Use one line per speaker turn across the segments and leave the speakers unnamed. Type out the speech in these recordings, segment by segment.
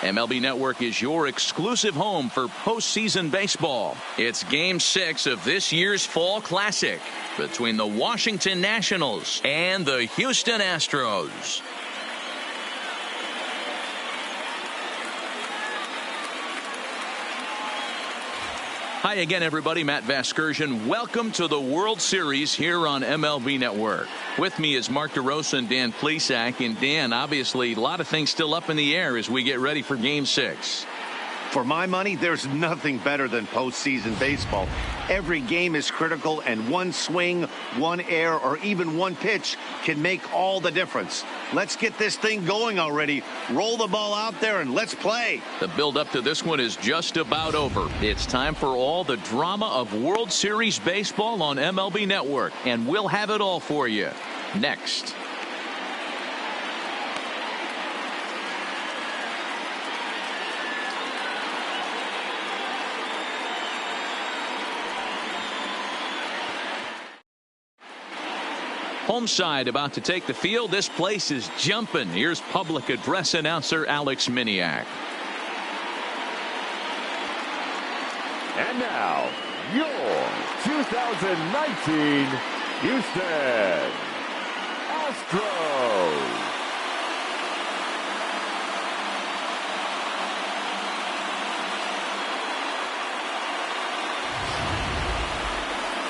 MLB Network is your exclusive home for postseason baseball. It's Game 6 of this year's Fall Classic between the Washington Nationals and the Houston Astros. Hi again, everybody. Matt Vasgersian. Welcome to the World Series here on MLB Network. With me is Mark DeRosa and Dan Plesac. And Dan, obviously, a lot of things still up in the air as we get ready for Game 6.
For my money, there's nothing better than postseason baseball. Every game is critical, and one swing, one error, or even one pitch can make all the difference. Let's get this thing going already. Roll the ball out there and let's play.
The build-up to this one is just about over. It's time for all the drama of World Series baseball on MLB Network, and we'll have it all for you next. Home side about to take the field. This place is jumping. Here's public address announcer Alex Miniak.
And now, your 2019 Houston Astros.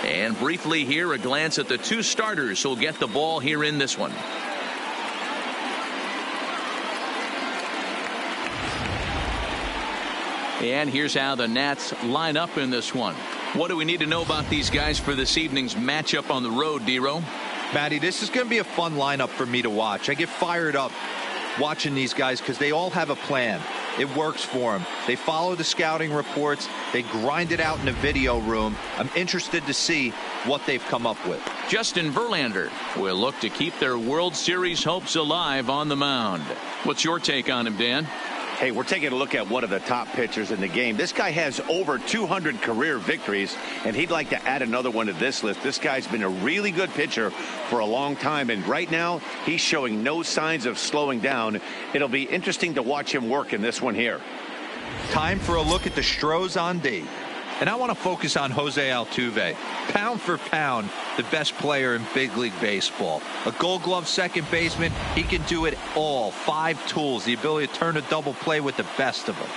And briefly here, a glance at the two starters who'll get the ball here in this one. And here's how the Nats line up in this one. What do we need to know about these guys for this evening's matchup on the road, Dero?
Matty, this is going to be a fun lineup for me to watch. I get fired up watching these guys because they all have a plan. It works for them. They follow the scouting reports. They grind it out in the video room. I'm interested to see what they've come up with.
Justin Verlander will look to keep their World Series hopes alive on the mound. What's your take on him, Dan?
Hey, we're taking a look at one of the top pitchers in the game. This guy has over 200 career victories, and he'd like to add another one to this list. This guy's been a really good pitcher for a long time, and right now he's showing no signs of slowing down. It'll be interesting to watch him work in this one here.
Time for a look at the Astros on D. And I want to focus on Jose Altuve. Pound for pound, the best player in big league baseball. A Gold Glove second baseman, he can do it all. 5 tools, the ability to turn a double play with the best of them.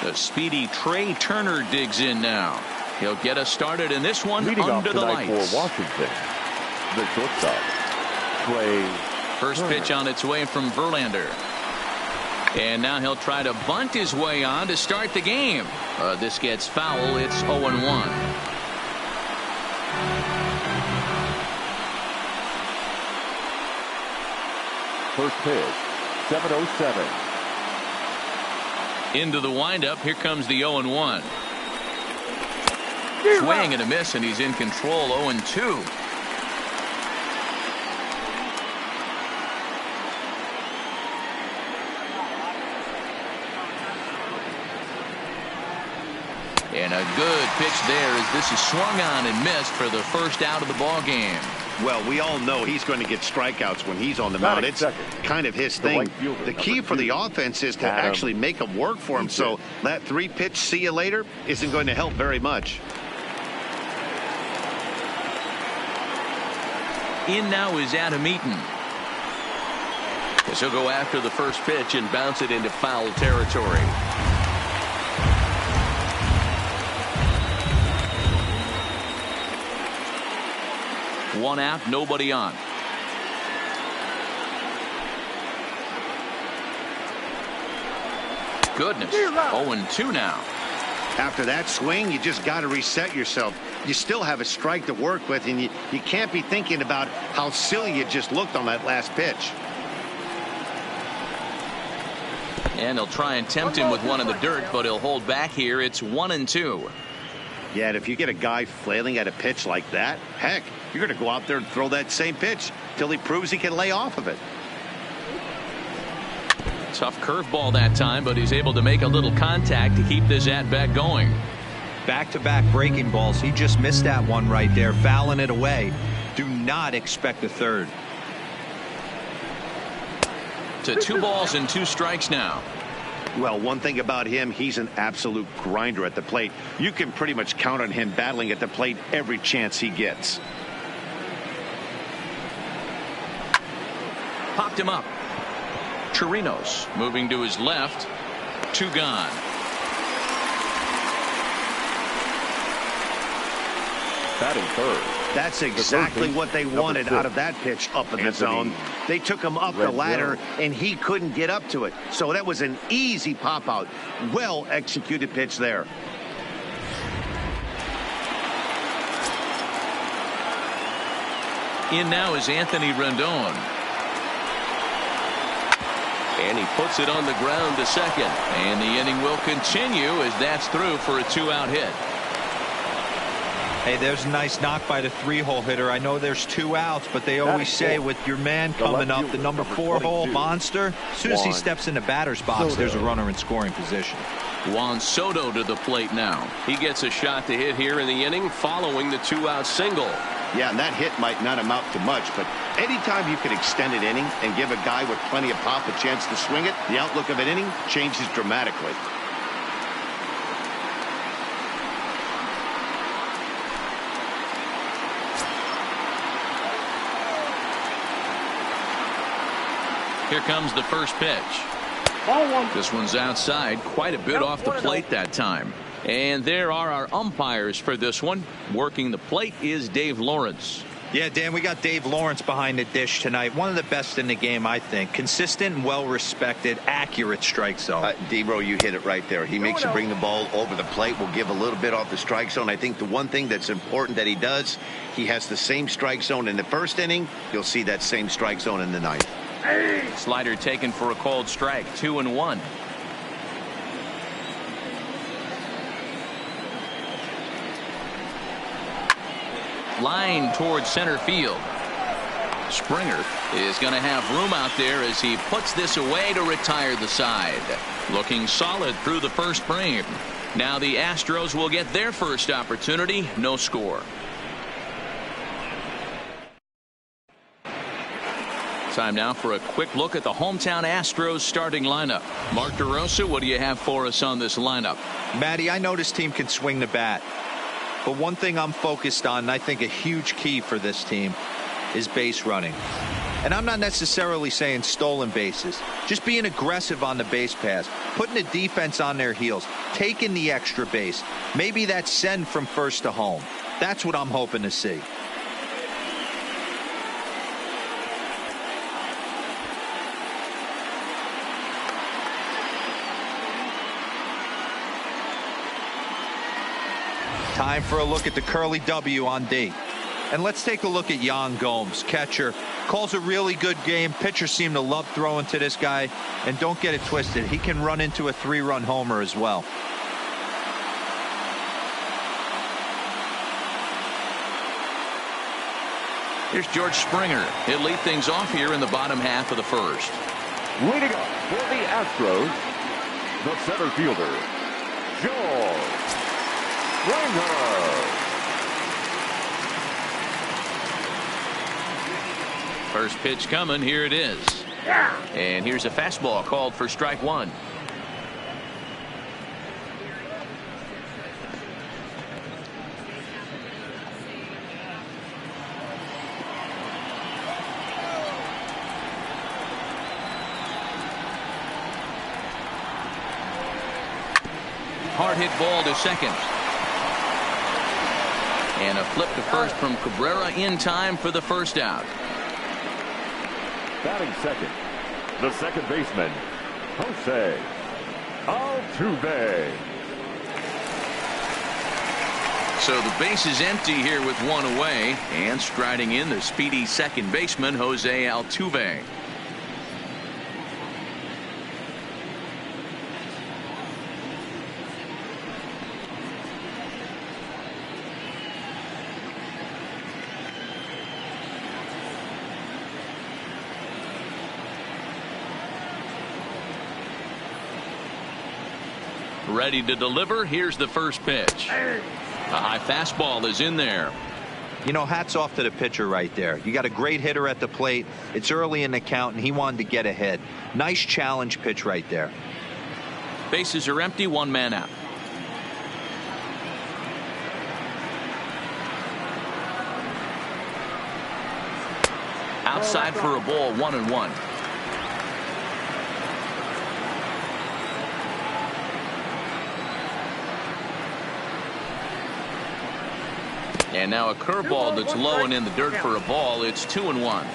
The speedy Trey Turner digs in now. He'll get us started in this one.
Leading
under
off
the
tonight
lights.
for Washington, the shortstop, Trey
First
Turner.
pitch on its way from Verlander. And now he'll try to bunt his way on to start the game. This gets foul. It's 0-1.
First pitch, 7:07.
Into the windup. Here comes the 0-1. Swing and a miss, and he's in control. 0-2. And a good pitch there as this is swung on and missed for the first out of the ball game.
Well, we all know he's going to get strikeouts when he's on the mound. It's kind of his thing. The key for the offense is to actually make him work for him. So that 3-pitch see you later isn't going to help very much.
In now is Adam Eaton. As he'll go after the first pitch and bounce it into foul territory. One out, nobody on. Goodness. 0-2 now.
After that swing, you just got to reset yourself. You still have a strike to work with, and you can't be thinking about how silly you just looked on that last pitch.
And he'll try and tempt him with one in the dirt, but he'll hold back here. It's 1-2.
Yeah, and if you get a guy flailing at a pitch like that, heck, you're going to go out there and throw that same pitch till he proves he can lay off of it.
Tough curveball that time, but he's able to make a little contact to keep this at-bat going.
Back-to-back breaking balls. He just missed that one right there, fouling it away. Do not expect a third.
to 2 balls and 2 strikes now.
Well, one thing about him, he's an absolute grinder at the plate. You can pretty much count on him battling at the plate every chance he gets.
Popped him up. Chirinos moving to his left. 2 gone.
Batting third.
That's exactly what they wanted out of that pitch up in the zone. They took him up the ladder, and he couldn't get up to it. So that was an easy pop-out. Well-executed pitch there.
In now is Anthony Rendon. And he puts it on the ground to second. And the inning will continue as that's through for a 2-out hit.
Hey, there's a nice knock by the 3-hole hitter. I know there's 2 outs, but they always say with your man coming up, the number 4-hole monster, as soon as he steps in the batter's box, there's a runner in scoring position.
Juan Soto to the plate now. He gets a shot to hit here in the inning following the 2-out single.
Yeah, and that hit might not amount to much, but anytime you can extend an inning and give a guy with plenty of pop a chance to swing it, the outlook of an inning changes dramatically.
Here comes the first pitch. This one's outside, quite a bit off the plate that time. And there are our umpires for this one. Working the plate is Dave Lawrence.
Yeah, Dan, we got Dave Lawrence behind the dish tonight. One of the best in the game, I think. Consistent and well-respected, accurate strike zone.
D-Bro, you hit it right there. He makes you bring the ball over the plate. Will give a little bit off the strike zone. I think the one thing that's important that he does, he has the same strike zone in the first inning. You'll see that same strike zone in the ninth.
Slider taken for a called strike. 2-1. Line towards center field. Springer is going to have room out there as he puts this away to retire the side. Looking solid through the first frame. Now the Astros will get their first opportunity. No score. Time now for a quick look at the hometown Astros starting lineup. Mark DeRosa, what do you have for us on this lineup?
Matty, I know this team can swing the bat. But one thing I'm focused on, and I think a huge key for this team, is base running. And I'm not necessarily saying stolen bases. Just being aggressive on the base pass. Putting the defense on their heels. Taking the extra base. Maybe that's send from first to home. That's what I'm hoping to see. Time for a look at the Curly W on D. And let's take a look at Yan Gomes, catcher. Calls a really good game. Pitchers seem to love throwing to this guy. And don't get it twisted. He can run into a 3-run homer as well.
Here's George Springer. He'll lead things off here in the bottom half of the first.
Leading up for the Astros, the center fielder, George Springer.
First pitch coming. Here it is. And here's a fastball called for strike one. Hard hit ball to second. And a flip to first from Cabrera in time for the first out.
Batting second, the second baseman, Jose Altuve.
So the base is empty here with one away, and striding in the speedy second baseman, Jose Altuve. Ready to deliver. Here's the first pitch. A high fastball is in there.
You know, hats off to the pitcher right there. You got a great hitter at the plate. It's early in the count, and he wanted to get ahead. Nice challenge pitch right there.
Bases are empty, one man out. Outside for a ball, 1-1. And now a curveball that's low and in the dirt for a ball. It's 2-1.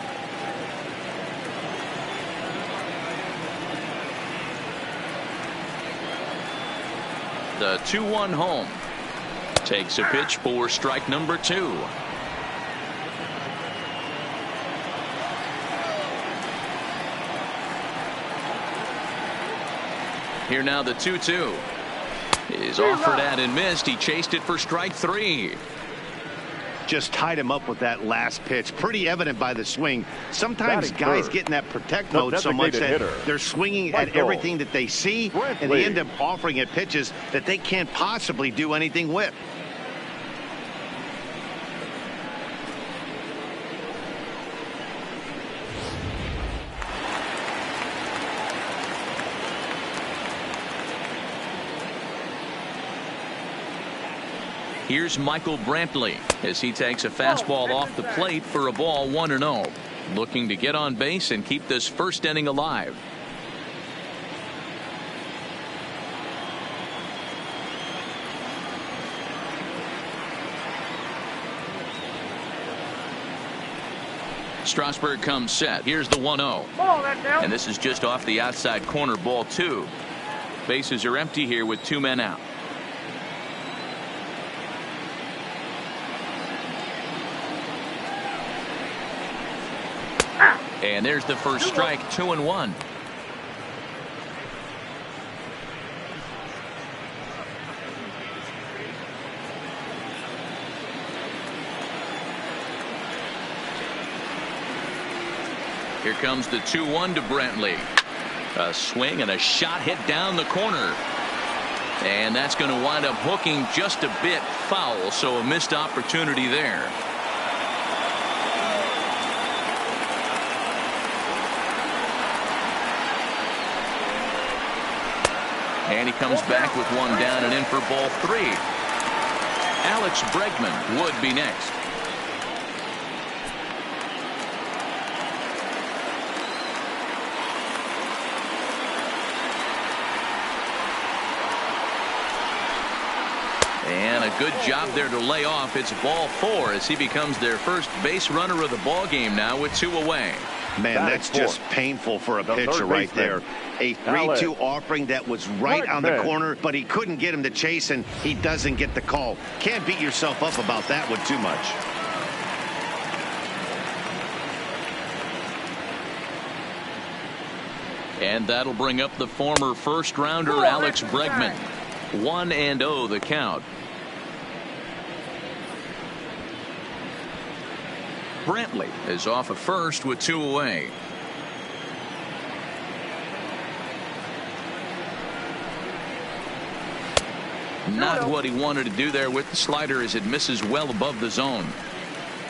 The 2-1 home. Takes a pitch for strike number 2. Here now the 2-2 is offered at and missed. He chased it for strike 3.
Just tied him up with that last pitch. Pretty evident by the swing. Sometimes guys get in that protect mode so much that they're swinging at everything that they see, and they end up offering it pitches that they can't possibly do anything with.
Here's Michael Brantley as he takes a fastball off the plate for a ball, 1-0. Looking to get on base and keep this first inning alive. Strasburg comes set. Here's the 1-0. And this is just off the outside corner, ball 2. Bases are empty here with 2 men out. And there's the first strike, 2-1. Here comes the 2-1 to Brantley. A swing and a shot hit down the corner. And that's going to wind up hooking just a bit foul, so a missed opportunity there. And he comes back with one down and in for ball 3. Alex Bregman would be next. And a good job there to lay off. It's ball 4 as he becomes their first base runner of the ball game now with 2 away.
Man, that's just painful for a pitcher right there. A 3-2 offering that was right on the corner, but he couldn't get him to chase, and he doesn't get the call. Can't beat yourself up about that one too much.
And that'll bring up the former first-rounder Alex Bregman. 1-0 the count. Brantley is off at first with 2 away. Not what he wanted to do there with the slider as it misses well above the zone.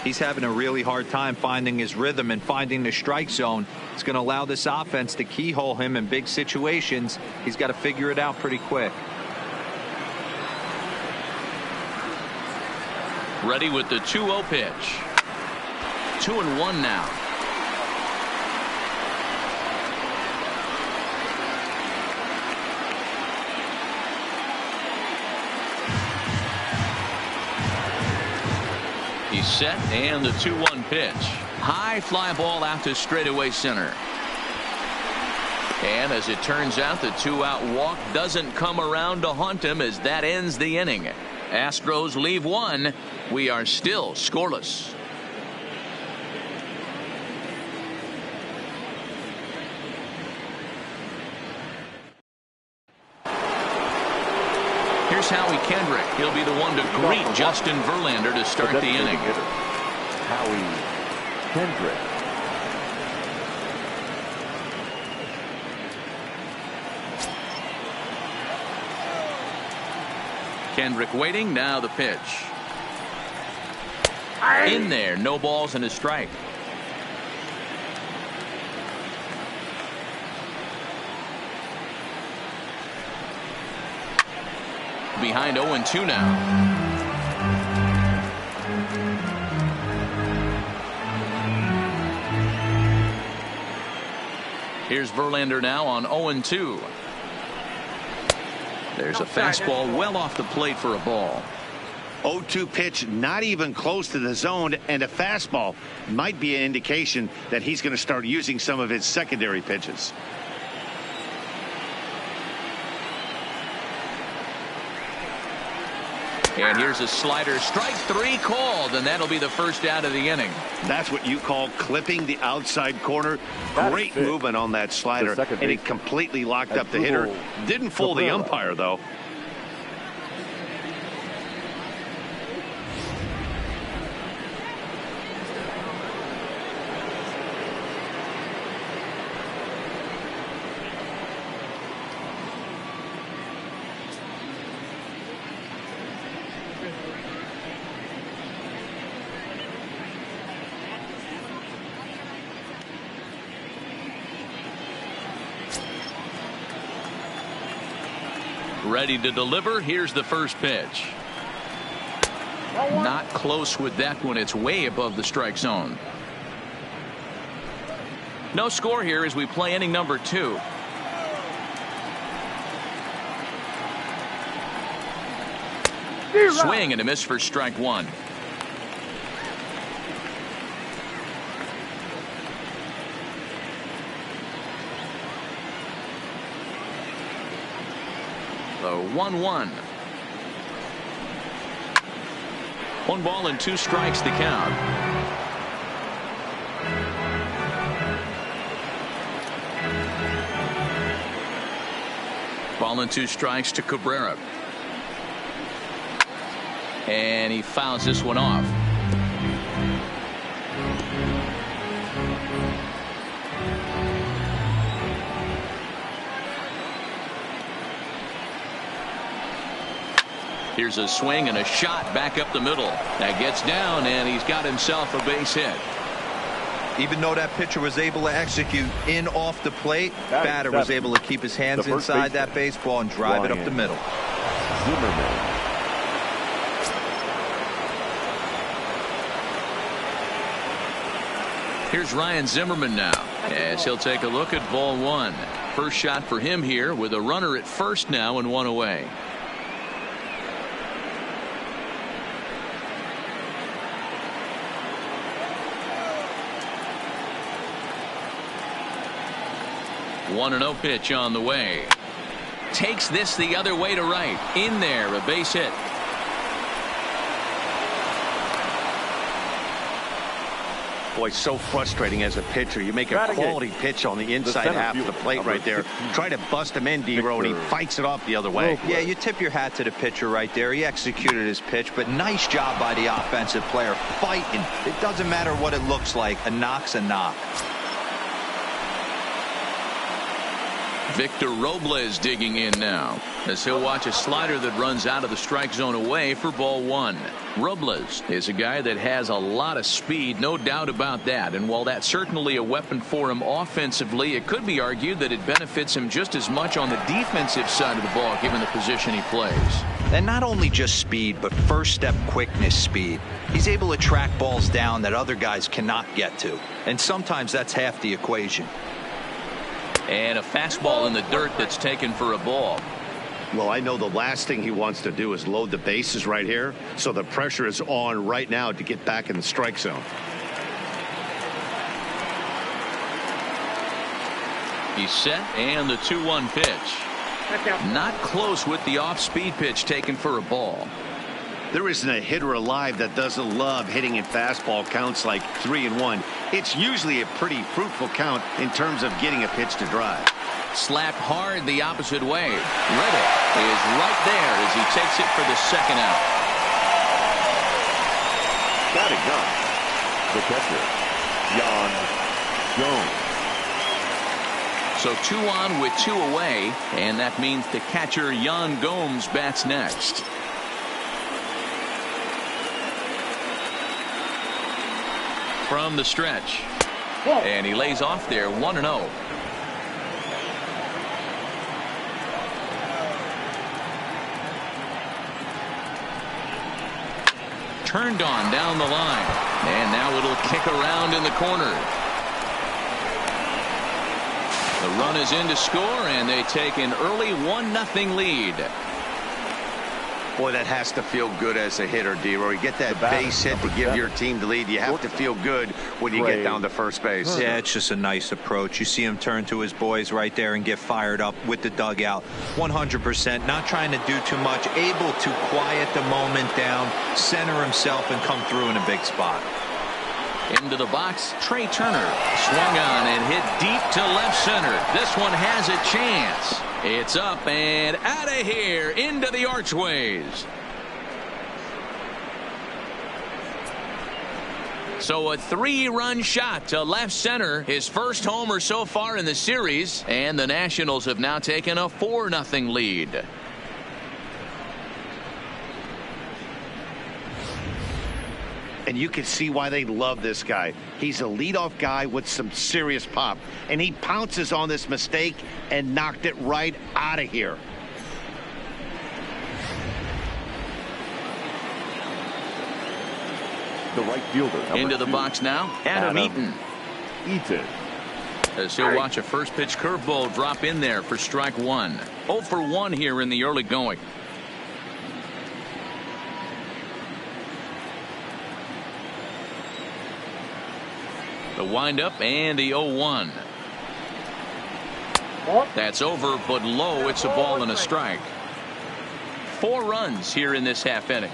He's having a really hard time finding his rhythm and finding the strike zone. It's going to allow this offense to keyhole him in big situations. He's got to figure it out pretty quick.
Ready with the 2-0 pitch. 2-1 now. He's set, and the 2-1 pitch. High fly ball out to straightaway center. And as it turns out, the 2-out walk doesn't come around to haunt him as that ends the inning. Astros leave 1. We are still scoreless. Here's Howie Kendrick. He'll be the one to greet Justin Verlander to start the inning.
Howie Kendrick.
Kendrick waiting. Now the pitch. In there, no balls and a strike. Behind 0-2 now. Here's Verlander now on 0-2. There's a fastball well off the plate for a ball.
0-2 pitch, not even close to the zone, and a fastball might be an indication that he's going to start using some of his secondary pitches.
And here's a slider, strike 3 called, and that'll be the first out of the inning.
That's what you call clipping the outside corner. Great movement on that slider, and it completely locked up the hitter. Didn't fool the umpire, though.
Ready to deliver. Here's the first pitch. Not close with that one. It's way above the strike zone. No score here as we play inning number 2. Swing and a miss for strike 1. The 1-1. 1 ball and 2 strikes the count. Ball and 2 strikes to Cabrera. And he fouls this one off. Here's a swing and a shot back up the middle. That gets down, and he's got himself a base hit.
Even though that pitcher was able to execute in off the plate, batter was able to keep his hands inside that baseball and drive it up the middle.
Zimmerman.
Here's Ryan Zimmerman now as he'll take a look at ball 1. First shot for him here with a runner at first now and 1 away. One and 0 pitch on the way. Takes this the other way to right. In there, a base hit.
Boy, so frustrating as a pitcher. You make a quality pitch on the inside half of the plate right there. Try to bust him in, D-Row, and he fights it off the other way.
Yeah, you tip your hat to the pitcher right there. He executed his pitch, but nice job by the offensive player fighting. It doesn't matter what it looks like. A knock's a knock.
Victor Robles digging in now as he'll watch a slider that runs out of the strike zone away for ball 1. Robles is a guy that has a lot of speed, no doubt about that. And while that's certainly a weapon for him offensively, it could be argued that it benefits him just as much on the defensive side of the ball given the position he plays.
And not only just speed, but first step quickness speed. He's able to track balls down that other guys cannot get to. And sometimes that's half the equation.
And a fastball in the dirt that's taken for a ball.
Well, I know the last thing he wants to do is load the bases right here. So the pressure is on right now to get back in the strike zone.
He's set, and the 2-1 pitch. Not close with the off-speed pitch taken for a ball.
There isn't a hitter alive that doesn't love hitting in fastball counts like 3-1. It's usually a pretty fruitful count in terms of getting a pitch to drive.
Slapped hard the opposite way. Reddick is right there as he takes it for the second out.
Batting up, the catcher, Yan Gomes.
So 2 on with 2 away, and that means the catcher Yan Gomes bats next. from the stretch. And he lays off there 1-0. Turned on down the line. And now it'll kick around in the corner. The run is in to score, and they take an early 1-0 lead.
Boy, that has to feel good as a hitter, D-Roy. You get that base hit to give your team the lead. You have to feel good when you get down to first base.
Yeah, it's just a nice approach. You see him turn to his boys right there and get fired up with the dugout. 100%, not trying to do too much, able to quiet the moment down, center himself, and come through in a big spot.
Into the box, Trey Turner swung on and hit deep to left center. This one has a chance. It's up and out of here into the archways. So a 3-run shot to left center, his first homer so far in the series, and the Nationals have now taken a 4-0 lead.
And you can see why they love this guy. He's a leadoff guy with some serious pop. And he pounces on this mistake and knocked it right out of here.
The right fielder.
Into the box now, Adam Eaton. As he'll watch a first pitch curveball drop in there for strike one. 0 for 1 here in the early going. The windup and the 0-1. That's over but low. It's a ball and a strike. 4 runs here in this half inning.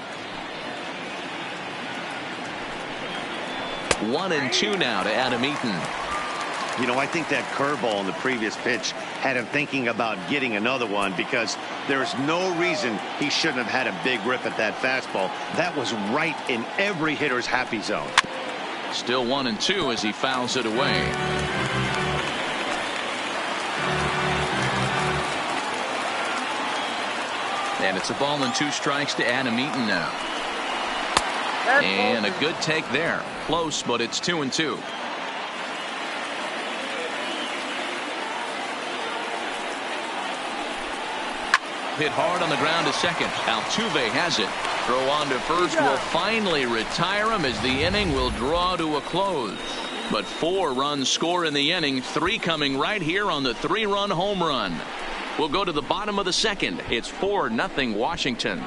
1-2 now to Adam Eaton.
You know, I think that curveball in the previous pitch had him thinking about getting another one, because there's no reason he shouldn't have had a big rip at that fastball. That was right in every hitter's happy zone.
Still 1-2 as he fouls it away. And it's a ball and 2 strikes to Adam Eaton now. And a good take there. Close, but it's 2-2. Hit hard on the ground to second. Altuve has it. Throw on to first will finally retire him as the inning will draw to a close. But 4 runs score in the inning, 3 coming right here on the 3-run home run. We'll go to the bottom of the second. It's 4-0 Washington.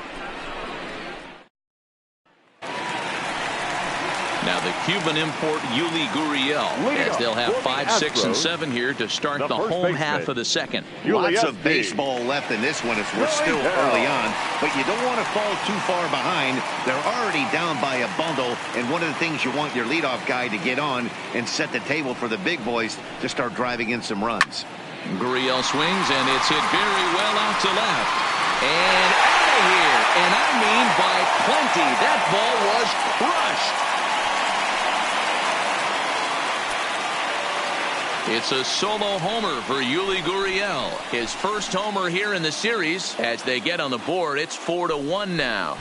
Now the Cuban import Yuli Gurriel, as they'll have 5, 6, and 7 here to start the home half of the second.
Lots of baseball left in this one as we're still early on, but you don't want to fall too far behind. They're already down by a bundle, and one of the things you want your leadoff guy to get on and set the table for the big boys to start driving in some runs.
Gurriel swings, and it's hit very well out to left. And out of here, and I mean by plenty. That ball was crushed. It's a solo homer for Yuli Gurriel. His first homer here in the series. As they get on the board, it's 4-1 now.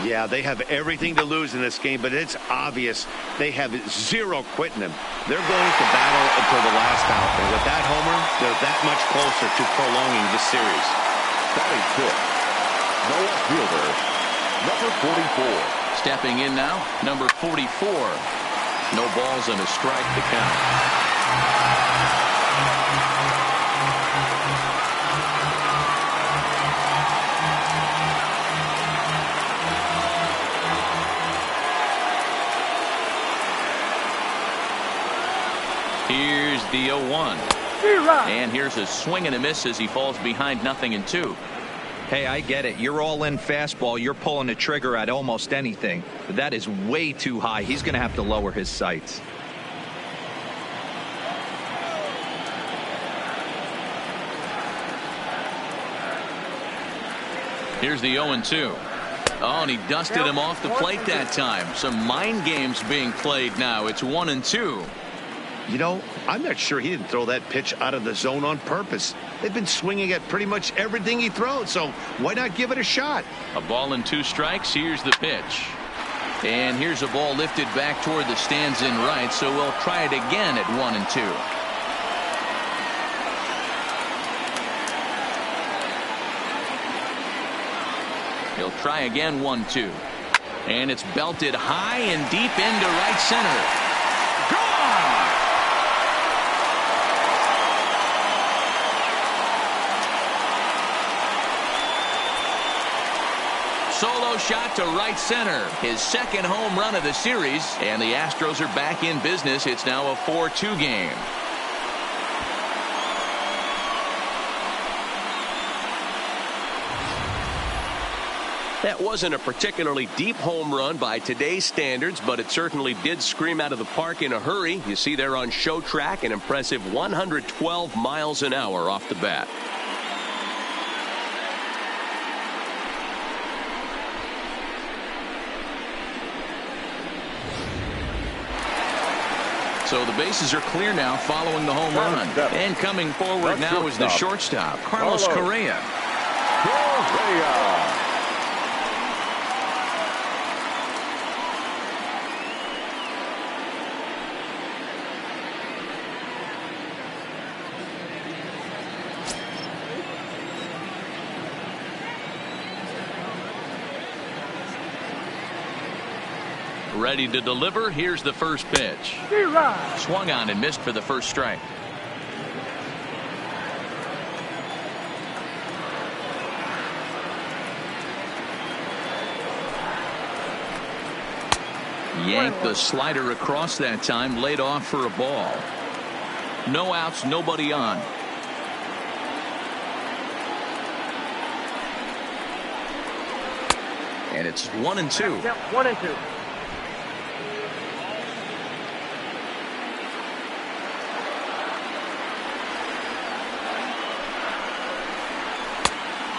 Yeah, they have everything to lose in this game, but it's obvious they have zero quitting them. They're going to battle until the last out. And with that homer, they're that much closer to prolonging this series.
Batting fifth, the left fielder, number 44.
Stepping in now, number 44. No balls and a strike to count. Here's the 0-1. And here's a swing and a miss as he falls behind 0-2.
Hey, I get it. You're all in fastball. You're pulling the trigger at almost anything. But that is way too high. He's going to have to lower his sights.
Here's the 0-2. Oh, and he dusted him off the plate that time. Some mind games being played now. It's 1-2.
You know, I'm not sure he didn't throw that pitch out of the zone on purpose. they've been swinging at pretty much everything he throws, so why not give it a shot?
A ball and 2 strikes. Here's the pitch. And here's a ball lifted back toward the stands in right, so we'll try it again at 1-2. He'll try again 1-2. And it's belted high and deep into right center. Gone! Solo shot to right center. His second home run of the series. And the Astros are back in business. It's now a 4-2 game.
That wasn't a particularly deep home run by today's standards, but it certainly did scream out of the park in a hurry. You see there on show track an impressive 112 miles an hour off the bat.
So the bases are clear now following the home run. And coming forward now is the shortstop, Carlos Correa. Ready to deliver. Here's the first pitch. Swung on and missed for the first strike. Yanked the slider across that time, laid off for a ball. No outs, nobody on. And it's 1-2.
1-2.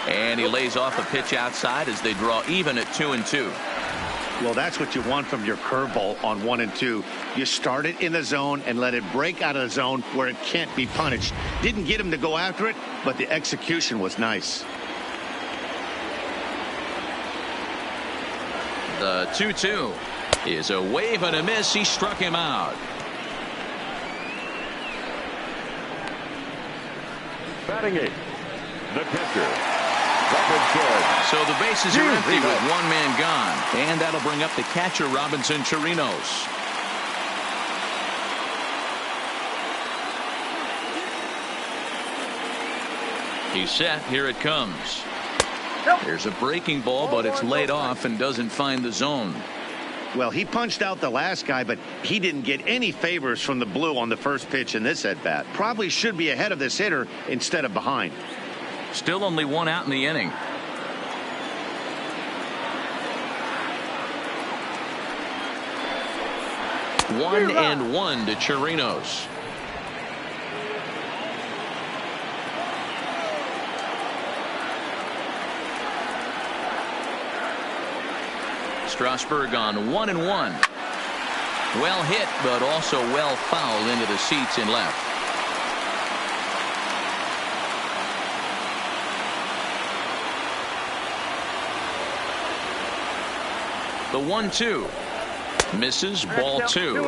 And he lays off a pitch outside as they draw even at 2-2.
Well, that's what you want from your curveball on 1-2. You start it in the zone and let it break out of the zone where it can't be punished. Didn't get him to go after it, but the execution was nice.
The 2-2 is a wave and a miss. He struck him out.
Batting 8, the catcher.
So the bases are empty with one man gone. And that'll bring up the catcher, Robinson Chirinos. He's set. Here it comes. There's a breaking ball, but it's laid off and doesn't find the zone.
Well, he punched out the last guy, but he didn't get any favors from the blue on the first pitch in this at-bat. Probably should be ahead of this hitter instead of behind.
Still only one out in the inning. One and one to Chirinos. Strasburg on 1-1. Well hit, but also well fouled into the seats in left. The 1-2 misses. Ball 2.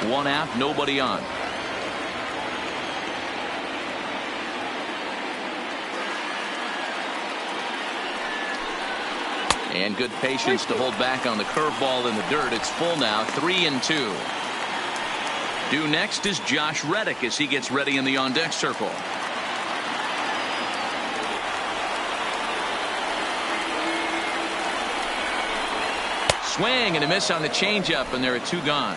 One out, nobody on. And good patience to hold back on the curveball in the dirt. It's full now, 3-2. Due next is Josh Reddick as he gets ready in the on-deck circle. Swing and a miss on the changeup, and there are 2 gone.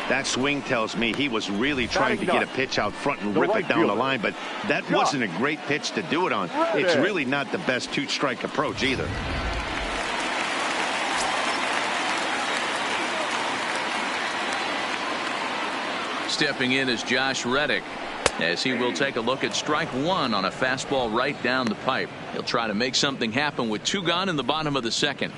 That swing tells me he was really trying to get a pitch out front and rip it down the line, but that wasn't a great pitch to do it on. It's really not the best 2-strike approach either.
Stepping in is Josh Reddick, as he will take a look at strike 1 on a fastball right down the pipe. He'll try to make something happen with 2 gone in the bottom of the second.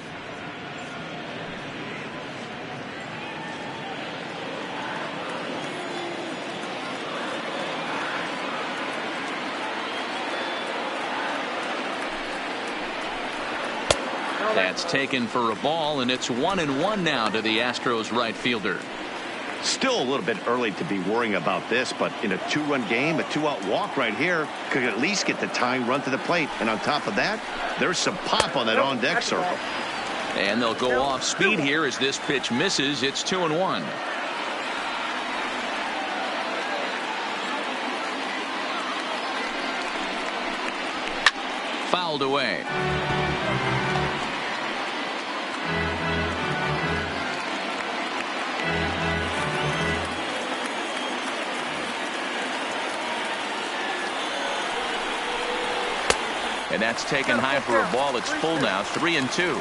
That's taken for a ball, and it's 1-1 now to the Astros right fielder.
Still a little bit early to be worrying about this, but in a two-run game, a two-out walk right here could at least get the tying run to the plate. And on top of that, there's some pop on that on-deck circle.
And they'll go off speed here as this pitch misses. It's 2-1. Fouled away. And that's taken high for a ball. It's full now, 3-2.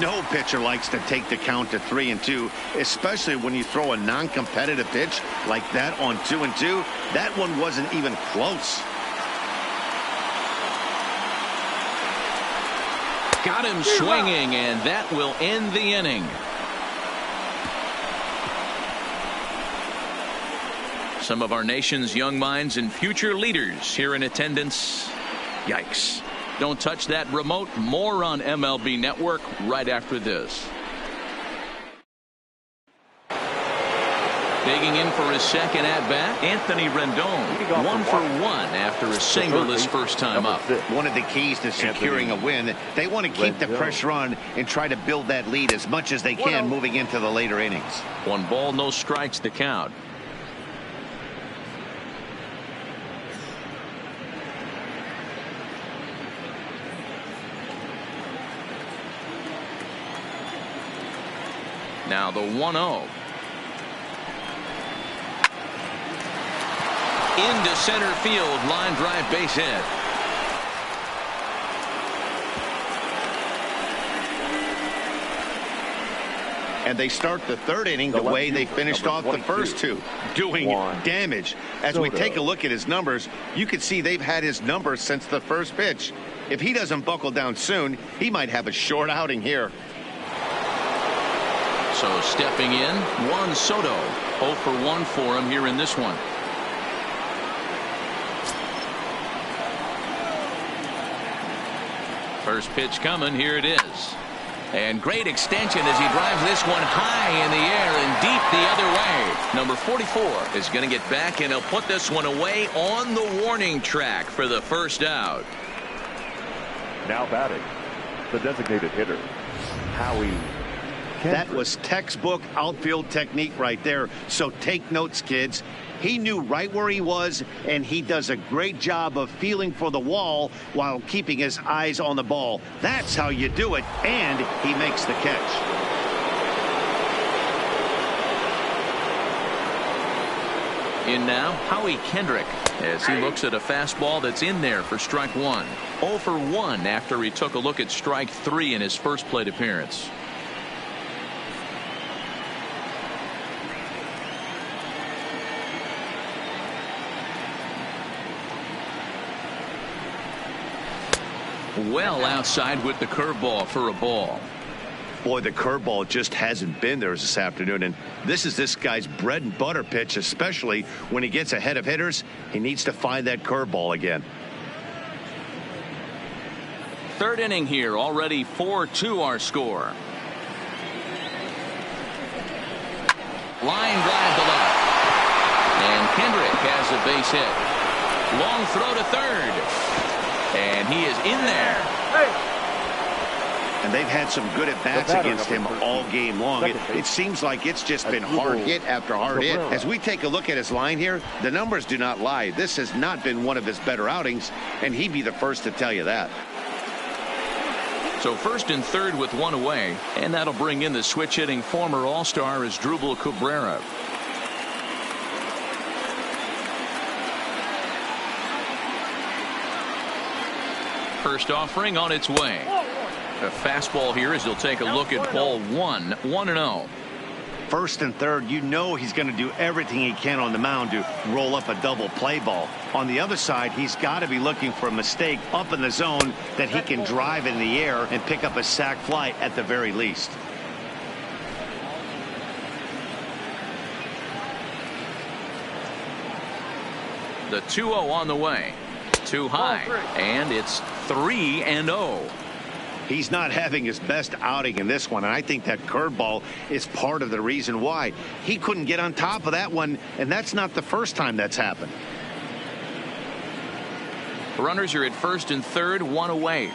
No pitcher likes to take the count to 3-2, especially when you throw a non-competitive pitch like that on 2-2. That one wasn't even close.
Got him swinging, and that will end the inning. Some of our nation's young minds and future leaders here in attendance. Yikes. Don't touch that remote. More on MLB Network right after this. Digging in for his second at-bat, Anthony Rendon. 1 for 1 after a single his first time up.
One of the keys to securing a win, they want to keep the pressure on and try to build that lead as much as they can moving into the later innings.
1 ball, no strikes to count. Now the 1-0. Into center field, line drive, base hit.
And they start the third inning the way they finished off the first two, doing damage. As we take a look at his numbers, you can see they've had his numbers since the first pitch. If he doesn't buckle down soon, he might have a short outing here.
So stepping in, Juan Soto. 0 for 1 for him here in this one. First pitch coming. Here it is. And great extension as he drives this one high in the air and deep the other way. Number 44 is going to get back, and he'll put this one away on the warning track for the first out.
Now batting, the designated hitter, Howie.
That was textbook outfield technique right there. So take notes, kids. He knew right where he was, and he does a great job of feeling for the wall while keeping his eyes on the ball. That's how you do it, and he makes the catch.
In now, Howie Kendrick, as he looks at a fastball that's in there for strike 1. 0 for 1 after he took a look at strike 3 in his first plate appearance. Well outside with the curveball for a ball.
Boy, the curveball just hasn't been there this afternoon, and this is this guy's bread and butter pitch, especially when he gets ahead of hitters. He needs to find that curveball again.
Third inning here, already 4-2 our score. Line drive to left. And Kendrick has a base hit. Long throw to third. And he is in there.
And they've had some good at-bats against him all game long. It seems like it's just been hard hit after hard hit. As we take a look at his line here, the numbers do not lie. This has not been one of his better outings, and he'd be the first to tell you that.
So first and third with 1 away, and that'll bring in the switch-hitting former All-Star Asdrubal Cabrera. First offering on its way. A fastball here as he'll take a look at ball 1. 1-0.
First and third, you know he's going to do everything he can on the mound to roll up a double play ball. On the other side, he's got to be looking for a mistake up in the zone that he can drive in the air and pick up a sac fly at the very least.
The 2-0 on the way. Too high, and it's 3-0.
He's not having his best outing in this one, and I think that curveball is part of the reason why. He couldn't get on top of that one, and that's not the first time that's happened.
Runners are at first and third, one away.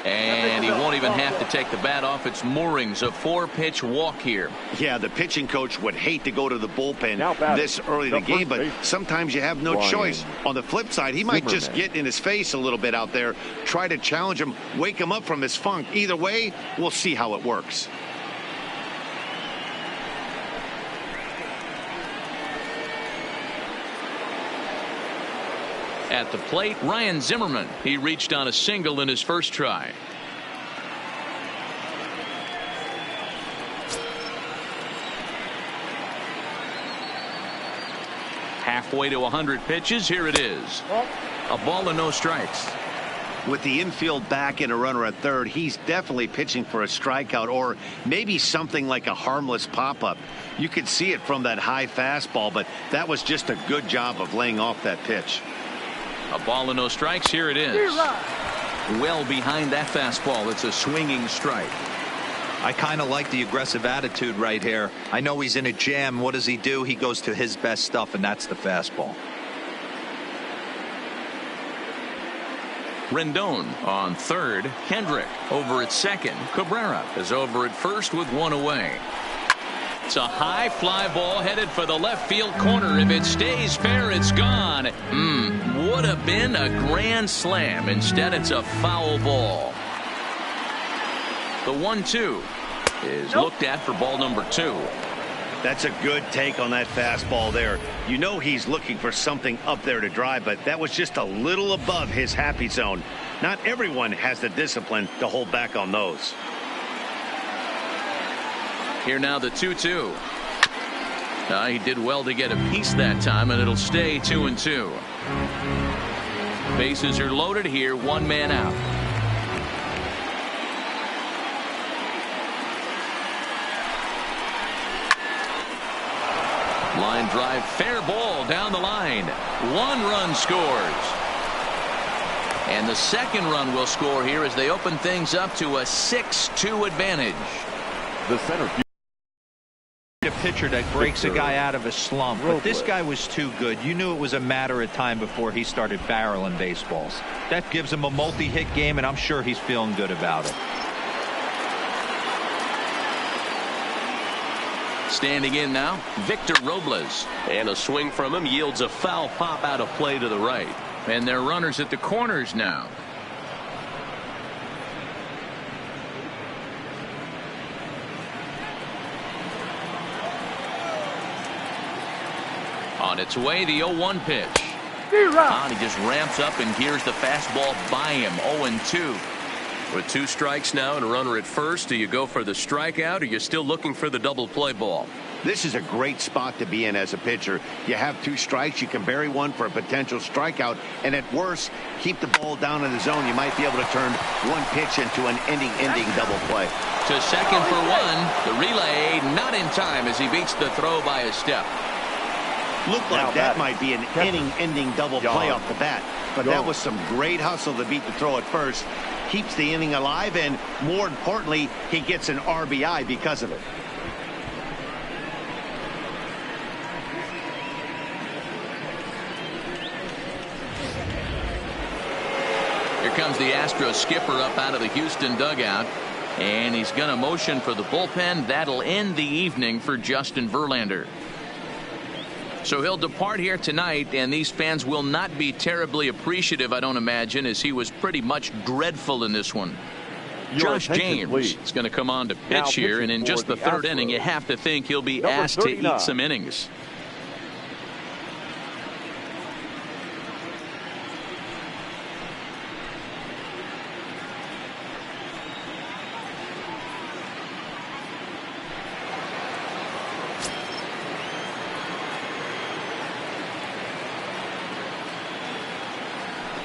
And he won't even have to take the bat off its moorings. A 4-pitch walk here.
Yeah, the pitching coach would hate to go to the bullpen this early in the game, but sometimes you have no choice. On the flip side, he might just get in his face a little bit out there, try to challenge him, wake him up from his funk. Either way, we'll see how it works.
At the plate, Ryan Zimmerman. He reached on a single in his first try. Halfway to 100 pitches. Here it is. A ball and no strikes.
With the infield back and a runner at third, he's definitely pitching for a strikeout or maybe something like a harmless pop-up. You could see it from that high fastball, but that was just a good job of laying off that pitch.
A ball and no strikes. Here it is. Well behind that fastball. It's a swinging strike.
I kind of like the aggressive attitude right here. I know he's in a jam. What does he do? He goes to his best stuff, and that's the fastball.
Rendon on third. Kendrick over at second. Cabrera is over at first with one away. It's a high fly ball headed for the left field corner. If it stays fair, it's gone. Would have been a grand slam. Instead, it's a foul ball. The 1-2 is looked at for ball number 2.
That's a good take on that fastball there. You know he's looking for something up there to drive, but that was just a little above his happy zone. Not everyone has the discipline to hold back on those.
Here now the 2-2. He did well to get a piece that time, and it'll stay 2-2. Bases are loaded here, one man out. Line drive, fair ball down the line. 1 run scores. And the second run will score here as they open things up to a 6-2 advantage.
The center field.
A pitcher that breaks a guy out of a slump, but this guy was too good. You knew it was a matter of time before he started barreling baseballs. That gives him a multi-hit game, and I'm sure he's feeling good about it.
Standing in now, Victor Robles.
And a swing from him yields a foul pop out of play to the right.
And they're runners at the corners now. On its way, the 0-1 pitch. And he just ramps up and gears the fastball by him. 0-2.
With 2 strikes now and a runner at first, do you go for the strikeout, or you're still looking for the double play ball?
This is a great spot to be in as a pitcher. You have 2 strikes, you can bury one for a potential strikeout, and at worst, keep the ball down in the zone. You might be able to turn one pitch into an ending double play.
To second for 1. The relay not in time as he beats the throw by a step.
Looked like that might be an inning-ending double play off the bat, but that was some great hustle to beat the throw at first. Keeps the inning alive, and more importantly, he gets an RBI because of it.
Here comes the Astros skipper up out of the Houston dugout, and he's going to motion for the bullpen. That'll end the evening for Justin Verlander. So he'll depart here tonight, and these fans will not be terribly appreciative, I don't imagine, as he was pretty much dreadful in this one. Josh James is going to come on to pitch here, and in just the 3rd inning, you have to think he'll be asked to eat some innings.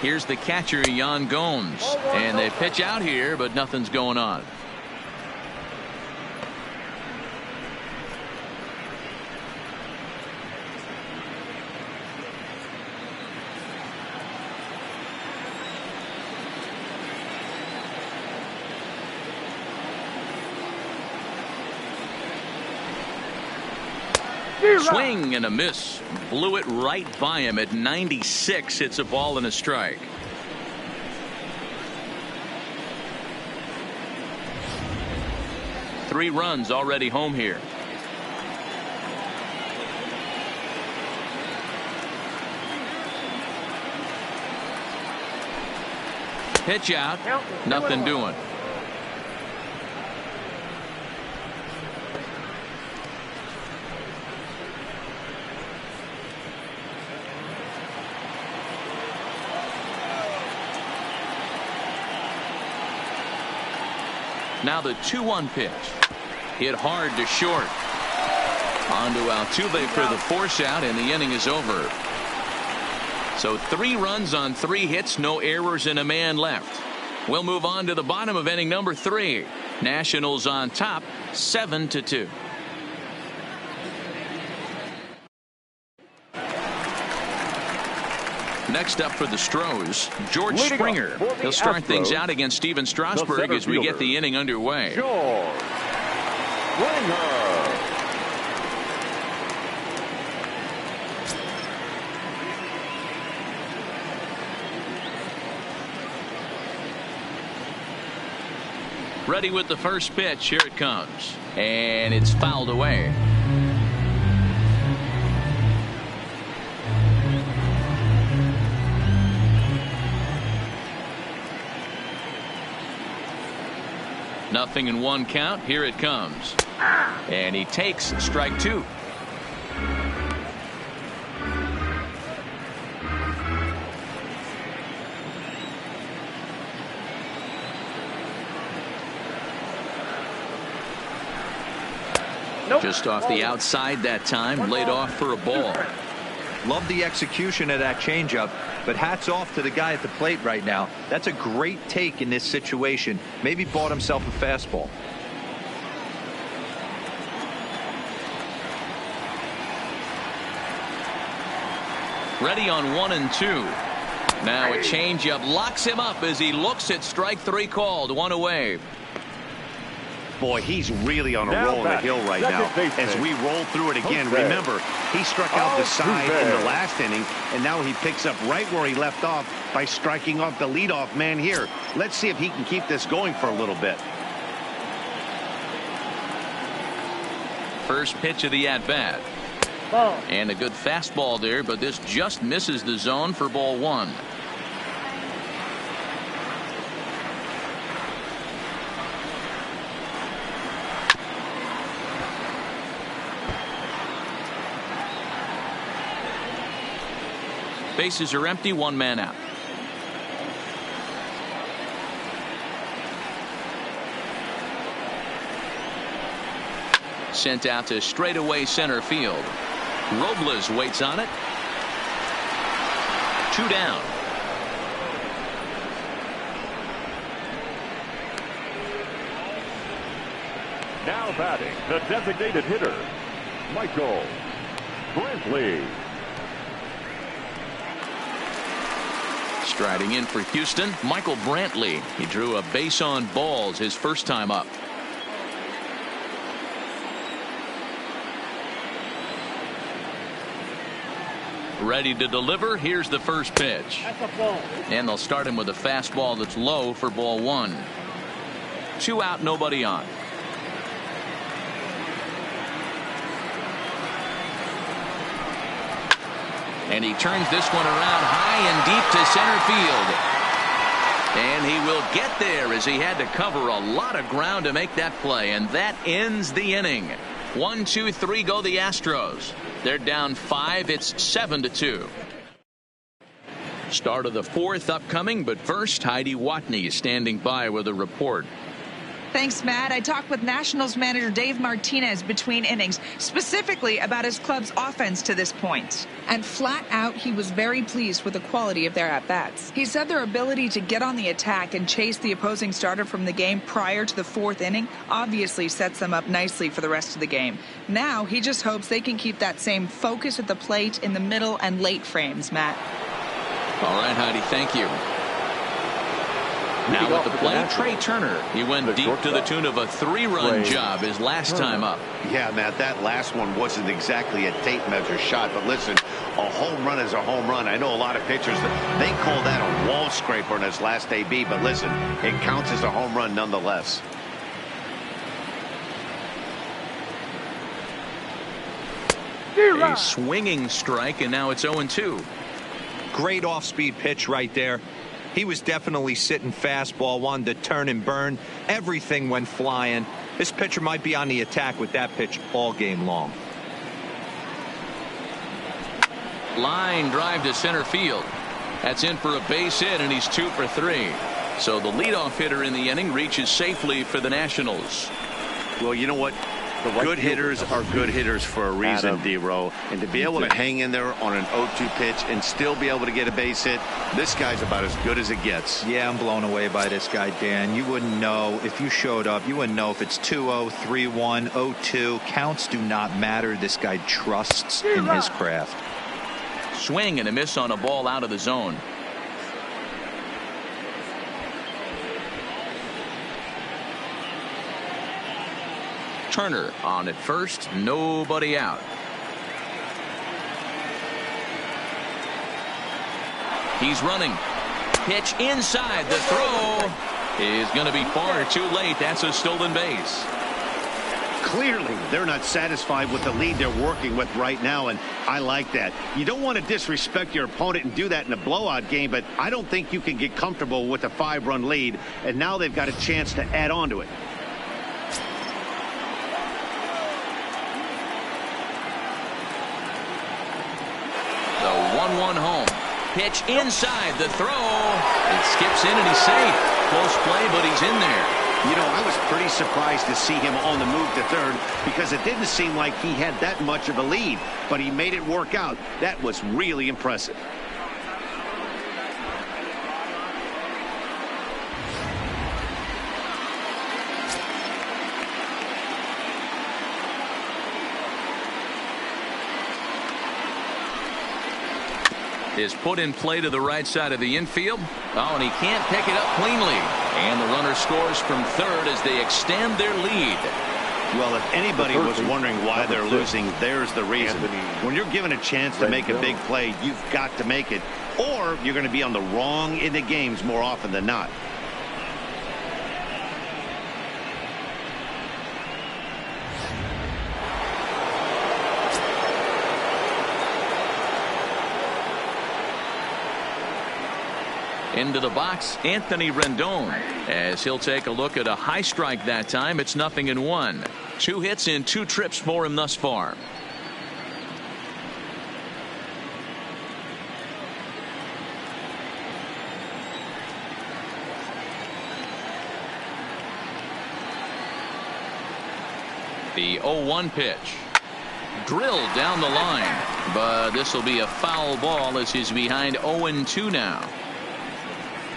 Here's the catcher, Yan Gomes, and they pitch out here, but nothing's going on. Swing and a miss. Blew it right by him at 96. It's a ball and a strike. Three runs already home here. Pitch out. Nothing doing. Now the 2-1 pitch. Hit hard to short. On to Altuve for the force out, and the inning is over. So 3 runs on 3 hits, no errors, and a man left. We'll move on to the bottom of inning number 3. Nationals on top, 7-2. Next up for the Astros, George Springer. He'll start things out against Steven Strasburg as we get the inning underway.
George Springer.
Ready with the first pitch. Here it comes. And it's fouled away. Nothing in 1 count. Here it comes. And he takes strike 2. Just off the outside that time. Laid off for a ball.
Love the execution of that changeup, but hats off to the guy at the plate right now. That's a great take in this situation. Maybe bought himself a fastball.
Ready on 1 and 2. Now a changeup locks him up as he looks at strike 3 called. 1 away.
Boy, he's really on a roll in the hill right now. As we roll through it again, remember, he struck out the side in the last inning, and now he picks up right where he left off by striking off the leadoff man here. Let's see if he can keep this going for a little bit.
First pitch of the at-bat. And a good fastball there, but this just misses the zone for ball 1. Bases are empty, 1 man out. Sent out to straightaway center field. Robles waits on it. 2 down.
Now batting, the designated hitter, Michael Brantley.
Striding in for Houston, Michael Brantley. He drew a base on balls his first time up. Ready to deliver. Here's the first pitch. And they'll start him with a fastball that's low for ball 1. 2 out, nobody on. And he turns this one around high and deep to center field. And he will get there as he had to cover a lot of ground to make that play. And that ends the inning. 1, 2, 3 go the Astros. They're down 5. It's 7-2. Start of the 4th upcoming, but first Heidi Watney is standing by with a report.
Thanks, Matt. I talked with Nationals manager Dave Martinez between innings, specifically about his club's offense to this point. And flat out, he was very pleased with the quality of their at-bats. He said their ability to get on the attack and chase the opposing starter from the game prior to the 4th inning obviously sets them up nicely for the rest of the game. Now, he just hopes they can keep that same focus at the plate in the middle and late frames, Matt.
All right, Heidi, thank you. Now with the play, Trey Turner. He went deep to the tune of a 3-run job his last time up.
Yeah, Matt, that last one wasn't exactly a tape measure shot, but listen, a home run is a home run. I know a lot of pitchers, they call that a wall scraper in his last AB, but listen, it counts as a home run nonetheless.
A swinging strike, and now it's 0-2.
Great off-speed pitch right there. He was definitely sitting fastball, wanted to turn and burn. Everything went flying. This pitcher might be on the attack with that pitch all game long.
Line drive to center field. That's in for a base hit, and he's 2 for 3. So the leadoff hitter in the inning reaches safely for the Nationals.
Well, you know what? Good hitters are good hitters for a reason, D-Row. And to be able to hang in there on an 0-2 pitch and still be able to get a base hit, this guy's about as good as it gets.
Yeah, I'm blown away by this guy, Dan. You wouldn't know if you showed up. You wouldn't know if it's 2-0, 3-1, 0-2. Counts do not matter. This guy trusts in his craft.
Swing and a miss on a ball out of the zone. Turner on at first, nobody out. He's running. Pitch inside. The throw is going to be far too late. That's a stolen base.
Clearly, they're not satisfied with the lead they're working with right now, and I like that. You don't want to disrespect your opponent and do that in a blowout game, but I don't think you can get comfortable with a 5-run lead, and now they've got a chance to add on to it.
The 1-1 home. Pitch inside. The throw. It skips in and he's safe. Close play, but he's in there.
You know, I was pretty surprised to see him on the move to third because it didn't seem like he had that much of a lead, but he made it work out. That was really impressive.
Is put in play to the right side of the infield. Oh, and he can't pick it up cleanly. And the runner scores from third as they extend their lead.
Well, if anybody was wondering why they're losing, there's the reason. When you're given a chance to make a big play, you've got to make it, or you're going to be on the wrong end of games more often than not.
Into the box, Anthony Rendon, as he'll take a look at a high strike that time. It's 0-1. 2 hits in 2 trips for him thus far. The 0-1 pitch. Drilled down the line, but this will be a foul ball as he's behind 0-2 now.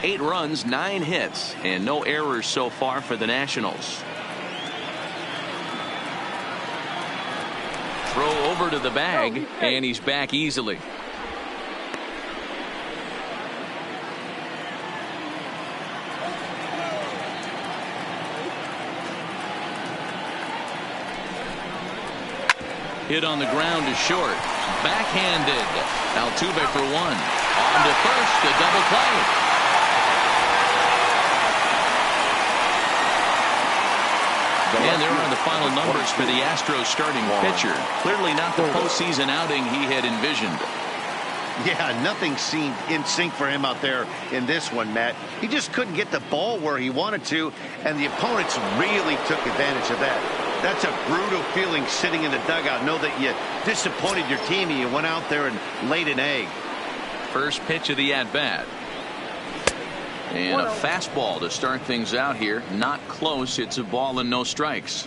8 runs, 9 hits, and no errors so far for the Nationals. Throw over to the bag, and he's back easily. Hit on the ground to short. Backhanded. Altuve for 1. On to first, a double play. And there are the final numbers for the Astros starting pitcher. Clearly not the postseason outing he had envisioned.
Yeah, nothing seemed in sync for him out there in this one, Matt. He just couldn't get the ball where he wanted to, and the opponents really took advantage of that. That's a brutal feeling sitting in the dugout. Know that you disappointed your team and you went out there and laid an egg.
First pitch of the at-bat. And a fastball to start things out here. Not close. It's a ball and no strikes.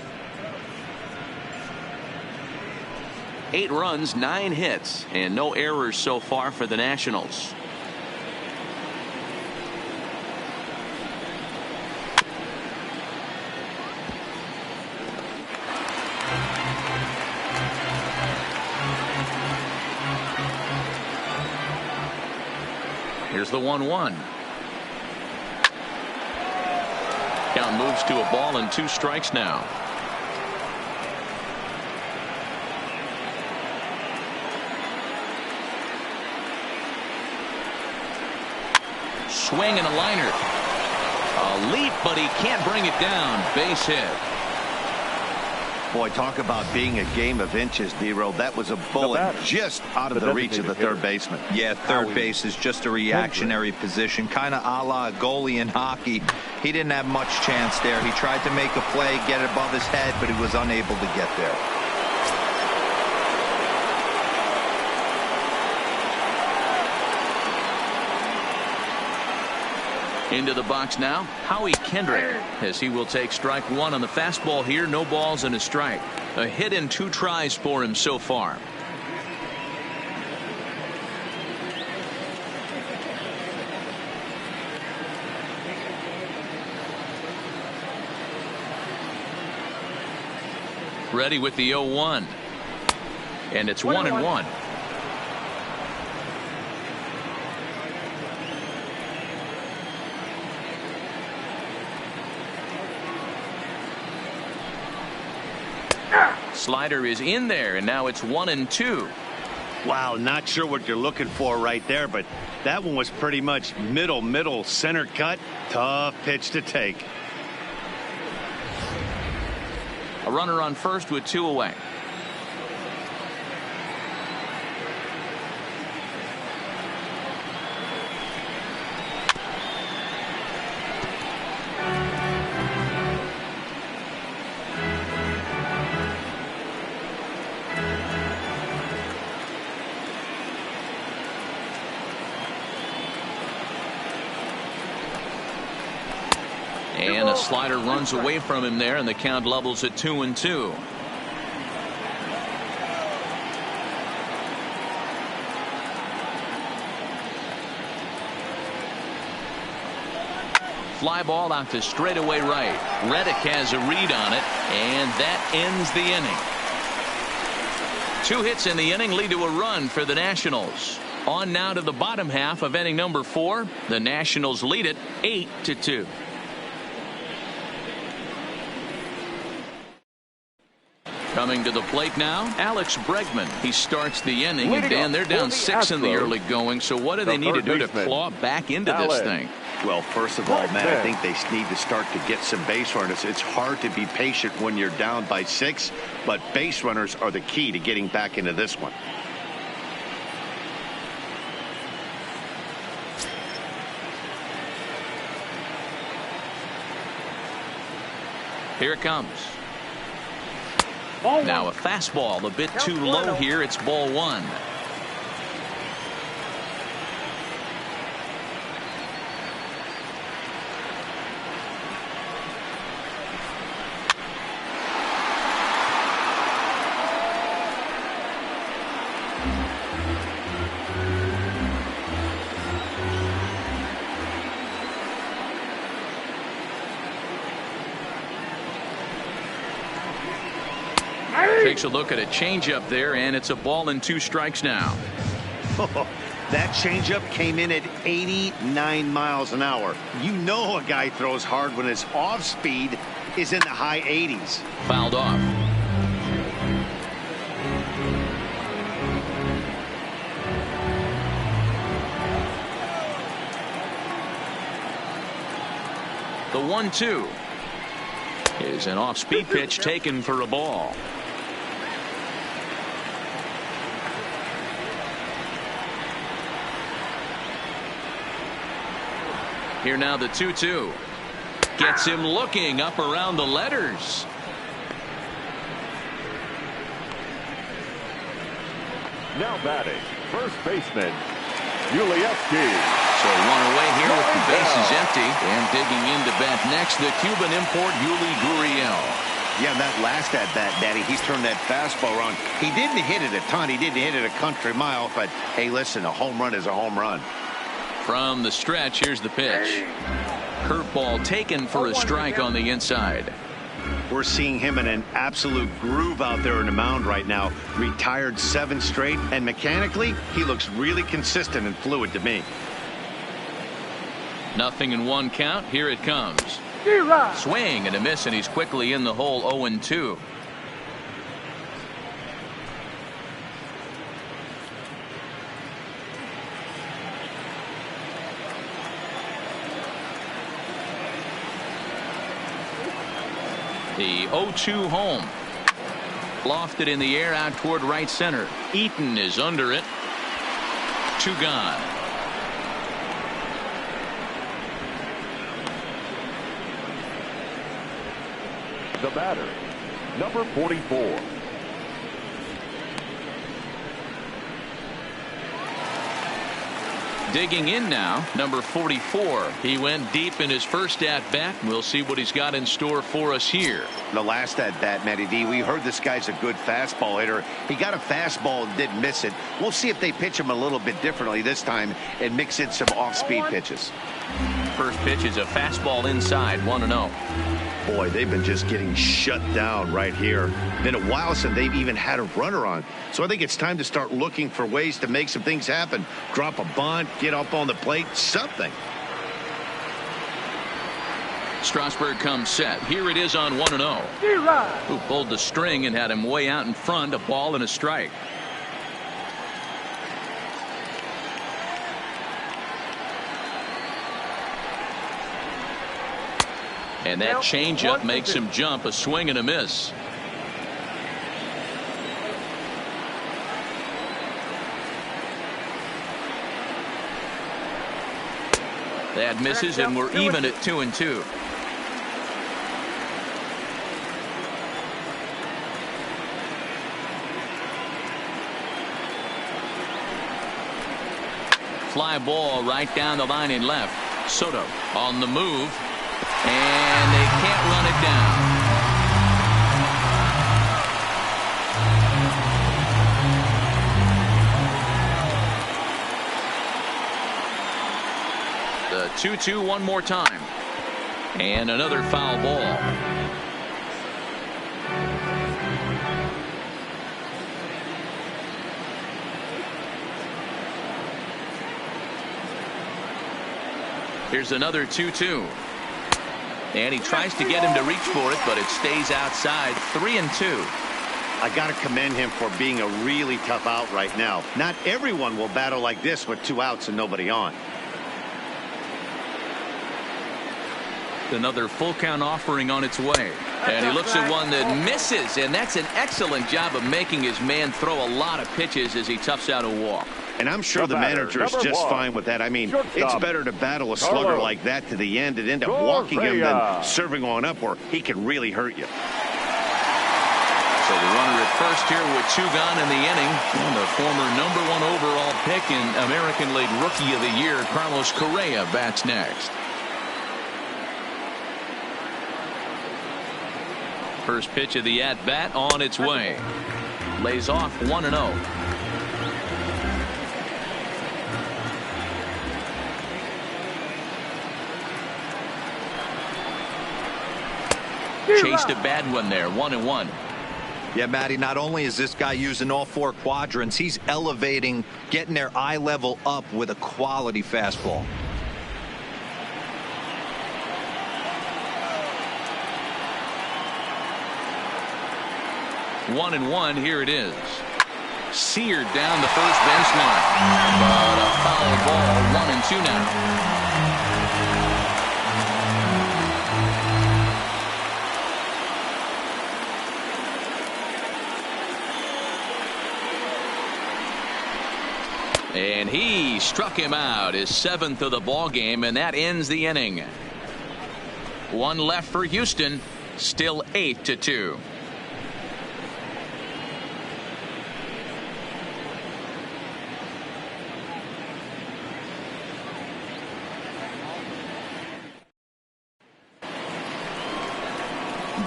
8 runs, 9 hits, and no errors so far for the Nationals. Here's the 1-1. Count moves to a ball and 2 strikes now. Swing and a liner. A leap, but he can't bring it down. Base hit.
Boy, talk about being a game of inches, D-Roll. That was a bullet just out of the reach of the third baseman.
Yeah, third base is just a reactionary position, kind of a la a goalie in hockey. He didn't have much chance there. He tried to make a play, get it above his head, but he was unable to get there.
Into the box now, Howie Kendrick, as he will take strike 1 on the fastball here. No balls and a strike. A hit in 2 tries for him so far. Ready with the 0-1. And it's 1-1. Slider is in there, and now it's 1-2.
Wow, not sure what you're looking for right there, but that one was pretty much middle center cut. Tough pitch to take.
A runner on first with 2 away. And a slider runs away from him there, and the count levels at 2-2. Fly ball out to straightaway right. Reddick has a read on it, and that ends the inning. 2 hits in the inning lead to a run for the Nationals. On now to the bottom half of inning number 4. The Nationals lead it 8-2. Coming to the plate now, Alex Bregman. He starts the inning, and Dan, they're down 6 in the early going. So what do they need to do to claw back into this thing?
Well, first of all, Matt, I think they need to start to get some base runners. It's hard to be patient when you're down by 6, but base runners are the key to getting back into this one.
Here it comes. Now a fastball a bit too low here. It's ball 1. Takes a look at a changeup there, and it's a ball and 2 strikes now.
That changeup came in at 89 miles an hour. You know a guy throws hard when his off speed is in the high 80s.
Fouled off. The 1-2 is an off-speed pitch taken for a ball. Here now the 2-2. Gets him looking up around the letters.
Now batting, first baseman, Yulievsky.
So 1 away here with the bases empty. And digging in to bat next, the Cuban import, Yuli Gurriel.
Yeah, that last at-bat, Daddy, he turned that fastball around. He didn't hit it a ton. He didn't hit it a country mile. But, hey, listen, a home run is a home run.
From the stretch, here's the pitch. Curveball taken for a strike on the inside.
We're seeing him in an absolute groove out there in the mound right now. Retired 7 straight, and mechanically, he looks really consistent and fluid to me.
0-1 count. Here it comes. Swing and a miss, and he's quickly in the hole. 0-2. The 0-2 home. Lofted in the air out toward right center. Eaton is under it. 2 gone.
The batter, number 44.
Digging in now, number 44. He went deep in his first at-bat. We'll see what he's got in store for us here.
The last at-bat, Matty D, we heard this guy's a good fastball hitter. He got a fastball and didn't miss it. We'll see if they pitch him a little bit differently this time and mix in some off-speed pitches.
First pitch is a fastball inside, 1-0.
Boy, they've been just getting shut down right here. Been a while since they've even had a runner on. So I think it's time to start looking for ways to make some things happen. Drop a bunt, get up on the plate, something.
Strasburg comes set. Here it is on 1-0. Who pulled the string and had him way out in front. A ball and a strike. And that changeup makes him jump. A swing and a miss. That misses, and we're even at 2-2. Fly ball right down the line in left. Soto on the move. And they can't run it down. The 2-2 one more time. And another foul ball. Here's another 2-2. And he tries to get him to reach for it, but it stays outside. 3-2.
I got to commend him for being a really tough out right now. Not everyone will battle like this with 2 outs and nobody on.
Another full count offering on its way. And he looks at one that misses, and that's an excellent job of making his man throw a lot of pitches as he toughs out a walk.
And I'm sure the manager is just fine with that. I mean, it's better to battle a slugger like that to the end and end up walking him than serving on up where he can really hurt you.
So the runner at first here with 2 gone in the inning. And the former number 1 overall pick in American League Rookie of the Year, Carlos Correa, bats next. First pitch of the at-bat on its way. Lays off 1-0. Chased a bad one there. 1-1.
Yeah, Matty, not only is this guy using all 4 quadrants, he's elevating, getting their eye level up with a quality fastball.
One and one. Here it is. Seared down the first baseline. But a foul ball. 1-2 now. And he struck him out, his 7th of the ball game, and that ends the inning. 1 left for Houston. Still 8-2.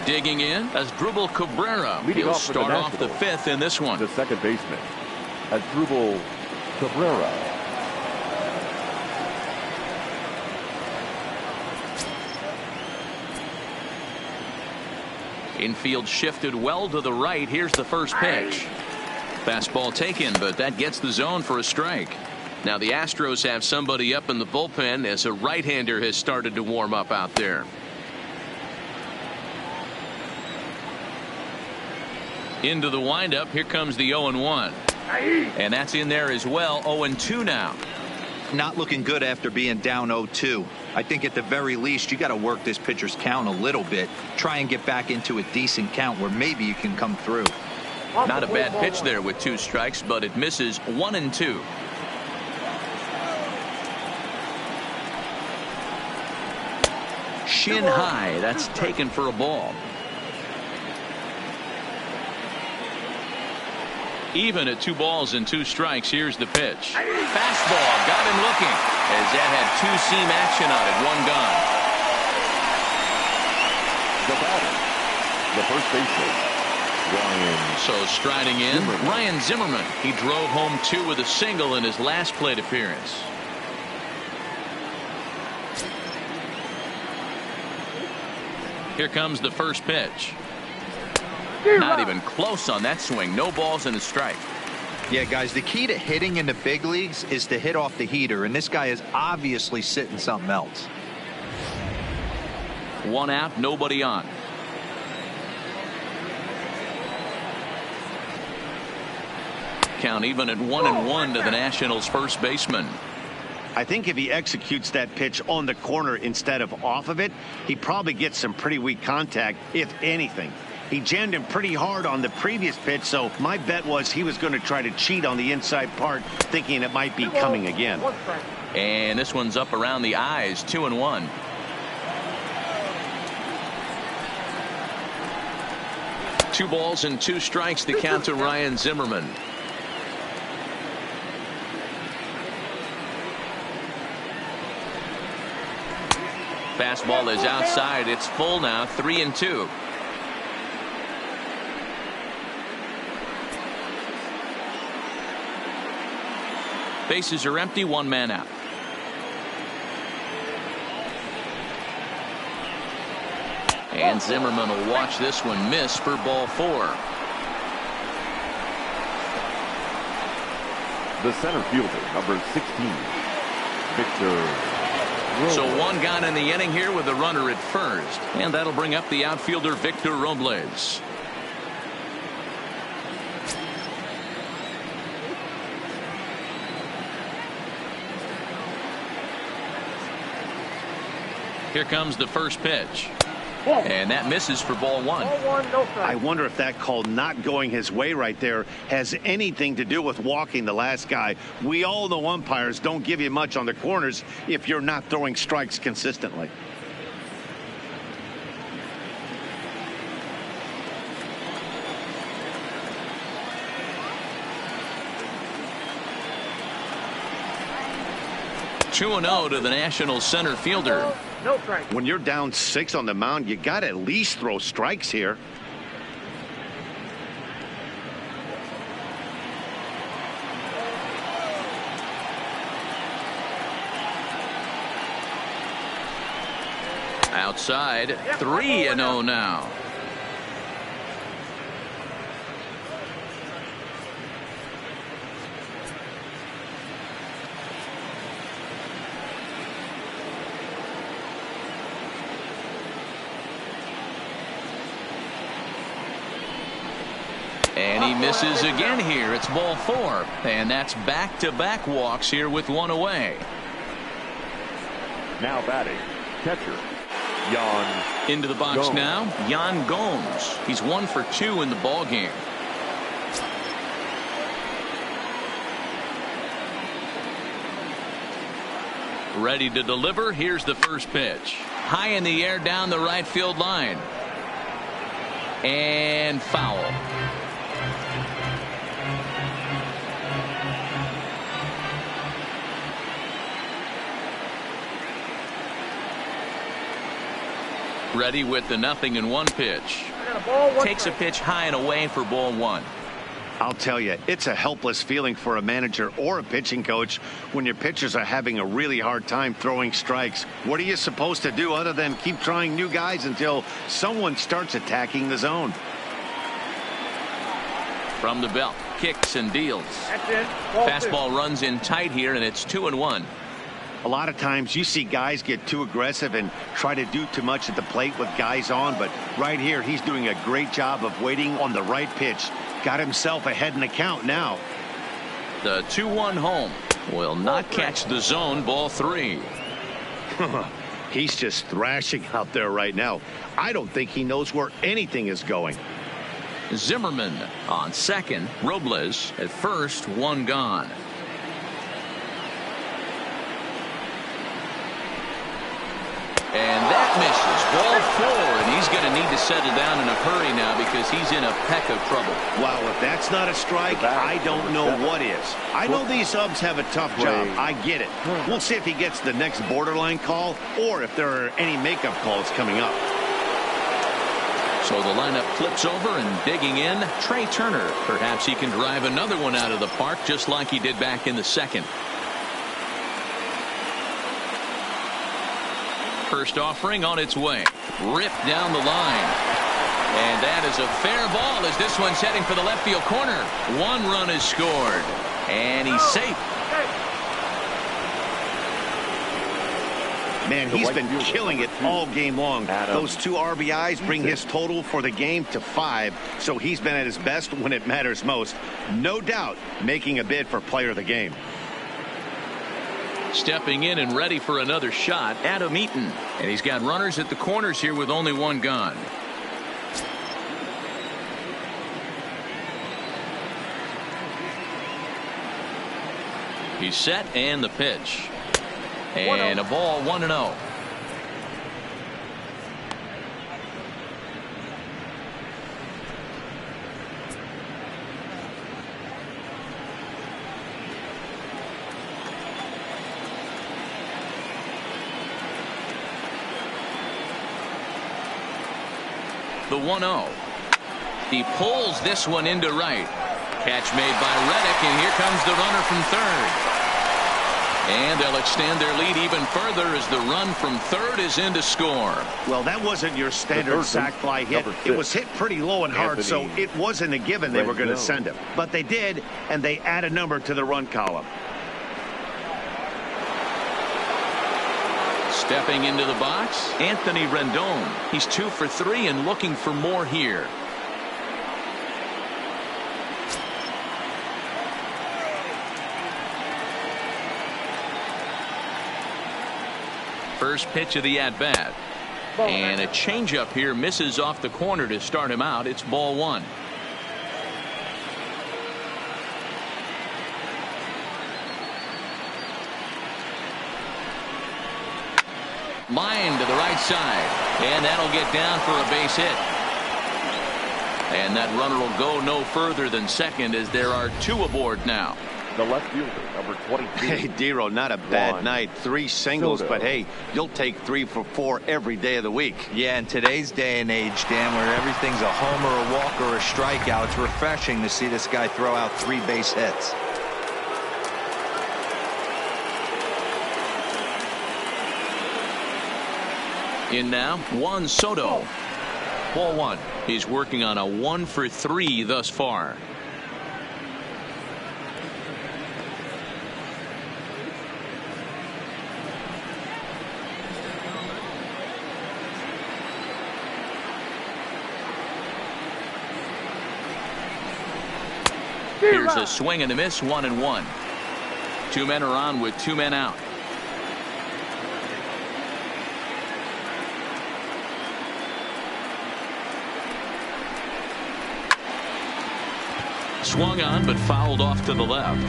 Digging in as Drupal Cabrera. He'll start off the 5th in this one.
The second baseman, as Drupal Cabrera.
Infield shifted well to the right. Here's the first pitch. Fastball taken, but that gets the zone for a strike. Now the Astros have somebody up in the bullpen as a right-hander has started to warm up out there. Into the windup. Here comes the 0-1. And that's in there as well. 0-2 now.
Not looking good after being down 0-2. I think at the very least you got to work this pitcher's count a little bit. Try and get back into a decent count where maybe you can come through.
Not a bad pitch there with 2 strikes, but it misses. 1-2. Shin high. That's taken for a ball. Even at 2 balls and 2 strikes. Here's the pitch. Fastball got him looking as that had 2-seam action on it. 1 gone.
The batter, the first baseman, Ryan.
So striding in, Ryan Zimmerman. He drove home 2 with a single in his last plate appearance. Here comes the first pitch. Not even close on that swing. No balls and a strike.
Yeah, guys, the key to hitting in the big leagues is to hit off the heater, and this guy is obviously sitting something else.
1 out, nobody on. Count even at 1-1 to the Nationals' first baseman.
I think if he executes that pitch on the corner instead of off of it, he probably gets some pretty weak contact, if anything. He jammed him pretty hard on the previous pitch, so my bet was he was going to try to cheat on the inside part, thinking it might be coming again.
And this one's up around the eyes. 2-1. Two balls and 2 strikes to count to Ryan Zimmerman. Fastball is outside. It's full now. 3-2. Bases are empty. 1 man out. And Zimmerman will watch this one miss for ball 4.
The center fielder, number 16, Victor.
So 1 gone in the inning here with a runner at first. And that'll bring up the outfielder Victor Robles. Here comes the first pitch. And that misses for ball 1.
I wonder if that call not going his way right there has anything to do with walking the last guy. We all know umpires don't give you much on the corners if you're not throwing strikes consistently.
Two-0 to the Nationals center fielder.
No strike. When you're down 6 on the mound, you got to at least throw strikes here.
Outside. 3-0 now. And he misses again here. It's ball 4. And that's back-to-back walks here with 1 away.
Now batting, catcher, Yan.
Into the box
Gomes.
now, Yan Gomes. He's 1 for 2 in the ball game. Ready to deliver. Here's the first pitch. High in the air down the right field line. And foul. Ready with the 0-1 pitch. Takes a pitch high and away for ball 1.
I'll tell you, it's a helpless feeling for a manager or a pitching coach when your pitchers are having a really hard time throwing strikes. What are you supposed to do other than keep trying new guys until someone starts attacking the zone?
From the belt, kicks and deals. Fastball runs in tight here, and it's 2-1.
A lot of times you see guys get too aggressive and try to do too much at the plate with guys on, but right here he's doing a great job of waiting on the right pitch. Got himself ahead in the count now.
The 2-1 home will not catch the zone. Ball 3.
He's just thrashing out there right now. I don't think he knows where anything is going.
Zimmerman on second. Robles at first. 1 gone. And that misses. Ball 4, and he's going to need to settle down in a hurry now because he's in a peck of trouble.
Wow, if that's not a strike, I don't know what is. I know these subs have a tough job. I get it. We'll see if he gets the next borderline call or if there are any makeup calls coming up.
So the lineup flips over, and digging in, Trey Turner. Perhaps he can drive another one out of the park just like he did back in the second. First offering on its way. Ripped down the line. And that is a fair ball as this one's heading for the left field corner. 1 run is scored. And he's safe.
Man, he's been killing it all game long. Those 2 RBIs bring his total for the game to 5. So he's been at his best when it matters most. No doubt making a bid for player of the game.
Stepping in and ready for another shot, Adam Eaton. And he's got runners at the corners here with only 1 gone. He's set, and the pitch. And a ball, 1-0. The 1-0. He pulls this one into right. Catch made by Reddick, and here comes the runner from third. And they'll extend their lead even further as the run from third is in to score.
Well, that wasn't your standard sac fly hit. It was hit pretty low and hard, so it wasn't a given they were going to send him. But they did, and they add a number to the run column.
Stepping into the box, Anthony Rendon. He's 2 for 3 and looking for more here. First pitch of the at-bat. And a changeup here misses off the corner to start him out. It's ball 1. Line to the right side, and that'll get down for a base hit. And that runner will go no further than second as there are 2 aboard now.
The left fielder, number 22.
Hey, Dero, not a bad night. 3 singles, but hey, you'll take 3 for 4 every day of the week.
Yeah, in today's day and age, Dan, where everything's a homer, a walk, or a strikeout, it's refreshing to see this guy throw out 3 base hits.
In now, Juan Soto.
Ball 1.
He's working on a 1 for 3 thus far. Here's a swing and a miss, 1-1. 2 men are on with 2 men out. Swung on but fouled off to the left.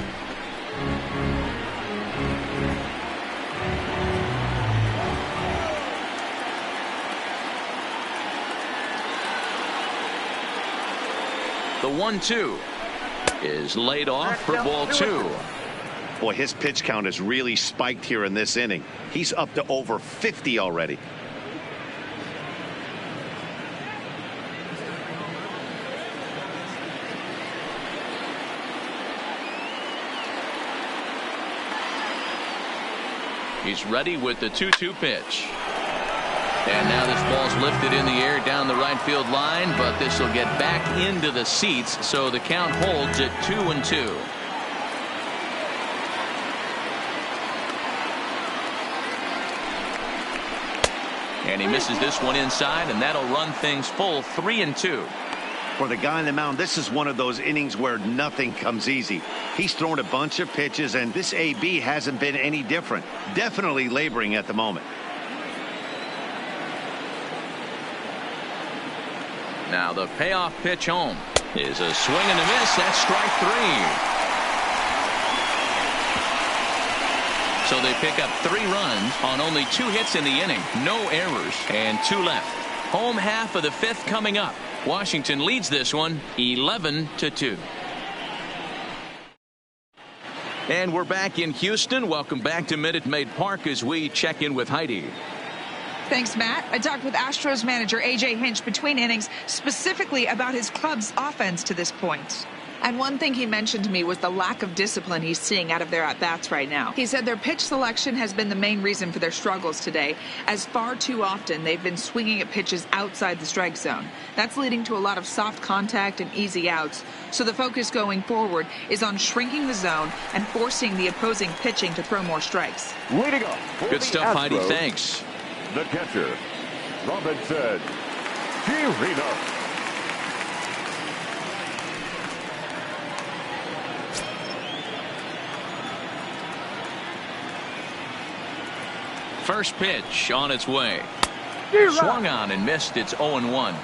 The 1-2 is laid off for ball 2.
Boy, his pitch count has really spiked here in this inning. He's up to over 50 already.
He's ready with the 2-2 pitch. And now this ball's lifted in the air down the right field line, but this will get back into the seats, so the count holds at 2-2. And he misses this one inside, and that'll run things full 3-2.
For the guy on the mound, this is one of those innings where nothing comes easy. He's thrown a bunch of pitches, and this AB hasn't been any different. Definitely laboring at the moment.
Now the payoff pitch home is a swing and a miss. That's strike 3. So they pick up 3 runs on only 2 hits in the inning. No errors and 2 left. Home half of the 5th coming up. Washington leads this one 11-2. And we're back in Houston. Welcome back to Minute Maid Park as we check in with Heidi.
Thanks, Matt. I talked with Astros manager A.J. Hinch between innings specifically about his club's offense to this point. And one thing he mentioned to me was the lack of discipline he's seeing out of their at-bats right now. He said their pitch selection has been the main reason for their struggles today, as far too often they've been swinging at pitches outside the strike zone. That's leading to a lot of soft contact and easy outs. So the focus going forward is on shrinking the zone and forcing the opposing pitching to throw more strikes.
Leading up.
Good stuff, Heidi. Thanks.
The catcher, Robinson Chirinos.
First pitch on its way. Swung on and missed. It's 0-1.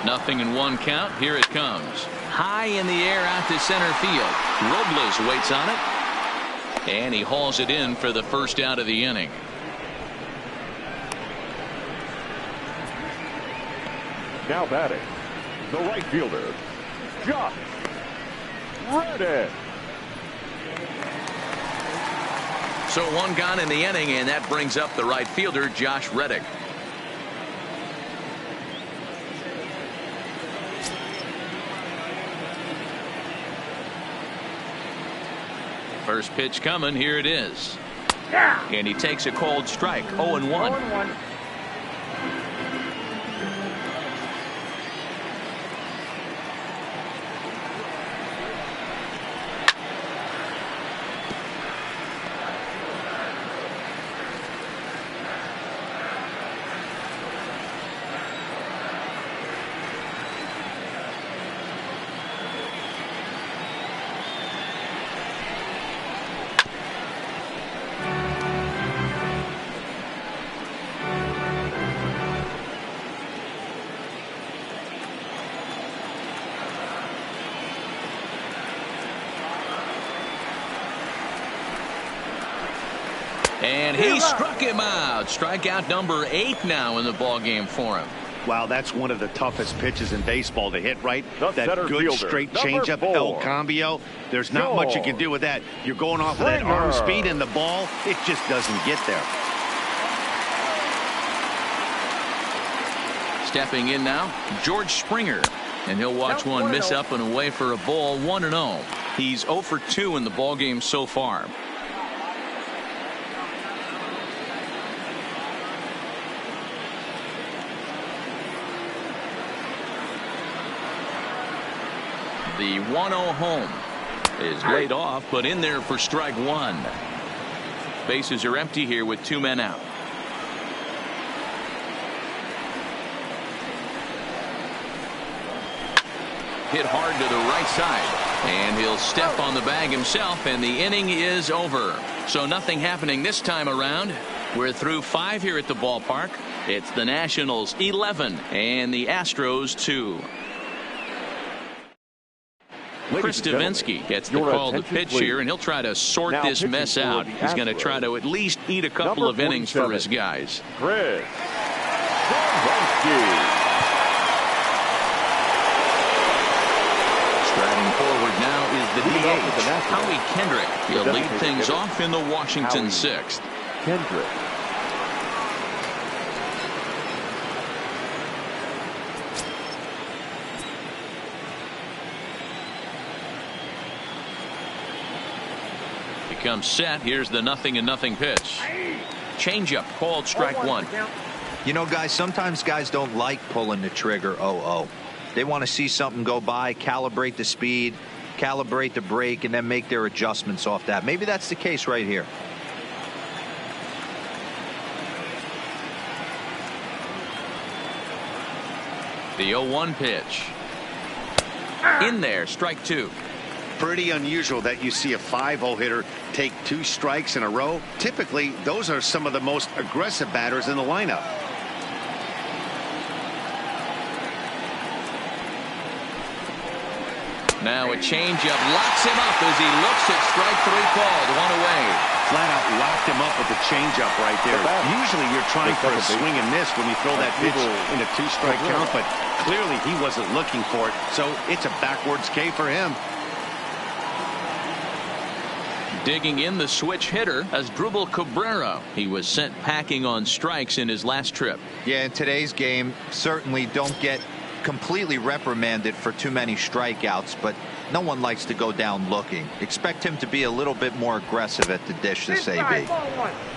Nothing in 1 count. Here it comes. High in the air out to center field. Robles waits on it. And he hauls it in for the first out of the inning.
Now batting, the right fielder, Josh Reddick.
So 1 gone in the inning, and that brings up the right fielder, Josh Reddick. First pitch coming. Here it is. And he takes a cold strike. 0-1. And he struck him out. Strikeout number 8 now in the ball game for him.
Wow, that's one of the toughest pitches in baseball to hit, right? That
center
good
fielder,
straight
number
changeup,
4.
El Cambio. There's not much you can do with that. You're going off of that arm speed, and the ball, it just doesn't get there.
Stepping in now, George Springer. And he'll watch one miss up and away for a ball. 1-0. He's 0 for 2 in the ball game so far. The 1-0 home is laid off, but in there for strike 1. Bases are empty here with 2 men out. Hit hard to the right side, and he'll step on the bag himself, and the inning is over. So nothing happening this time around. We're through 5 here at the ballpark. It's the Nationals 11 and the Astros 2. Chris Davinsky gets the call to pitch here, and he'll try to sort this mess out. He's going to try to at least eat a couple of innings for his guys.
Chris Davinsky.
Striding forward now is the DH, Howie Kendrick. He'll lead things off in the Washington 6th.
Kendrick.
Comes set. Here's the 0-0 pitch. Changeup called strike 1.
You know, guys, sometimes guys don't like pulling the trigger 0-0. They want to see something go by, calibrate the speed, calibrate the brake, and then make their adjustments off that. Maybe that's the case right here.
The 0-1 pitch. In there, strike two.
Pretty unusual that you see a 5-0 hitter take 2 strikes in a row. Typically, those are some of the most aggressive batters in the lineup.
Now a changeup locks him up as he looks at strike three called. One away.
Flat out locked him up with the changeup right there. Usually you're trying for a swing and miss when you throw that pitch in a 2-strike count, but clearly he wasn't looking for it, so it's a backwards K for him.
Digging in the switch hitter as Asdrubal Cabrera. He was sent packing on strikes in his last trip.
Yeah, in today's game, certainly don't get completely reprimanded for too many strikeouts, but no one likes to go down looking. Expect him to be a little bit more aggressive at the dish this AB.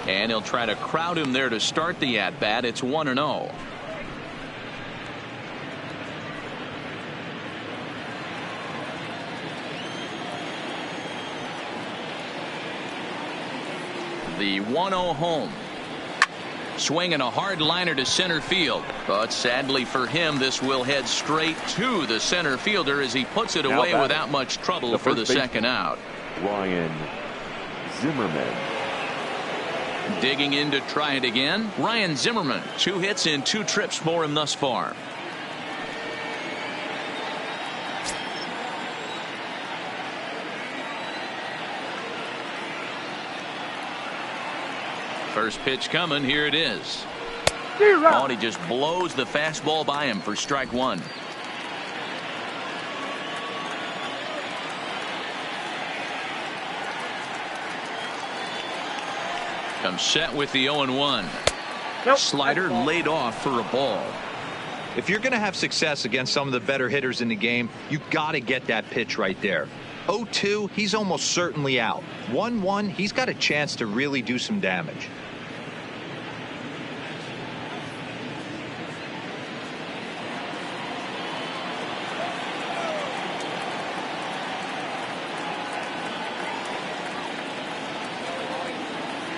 And he'll try to crowd him there to start the at-bat. It's 1-0. The 1-0 home. Swinging a hard liner to center field, but sadly for him, this will head straight to the center fielder as he puts it away without much trouble for the second out.
Ryan Zimmerman.
Digging in to try it again, Ryan Zimmerman. 2 hits in 2 trips for him thus far. First pitch coming. Here it is. Oh, and he just blows the fastball by him for strike one. Comes set with the 0-1. Slider laid off for a ball.
If you're going to have success against some of the better hitters in the game, you got to get that pitch right there. 0-2, he's almost certainly out. 1-1, he's got a chance to really do some damage.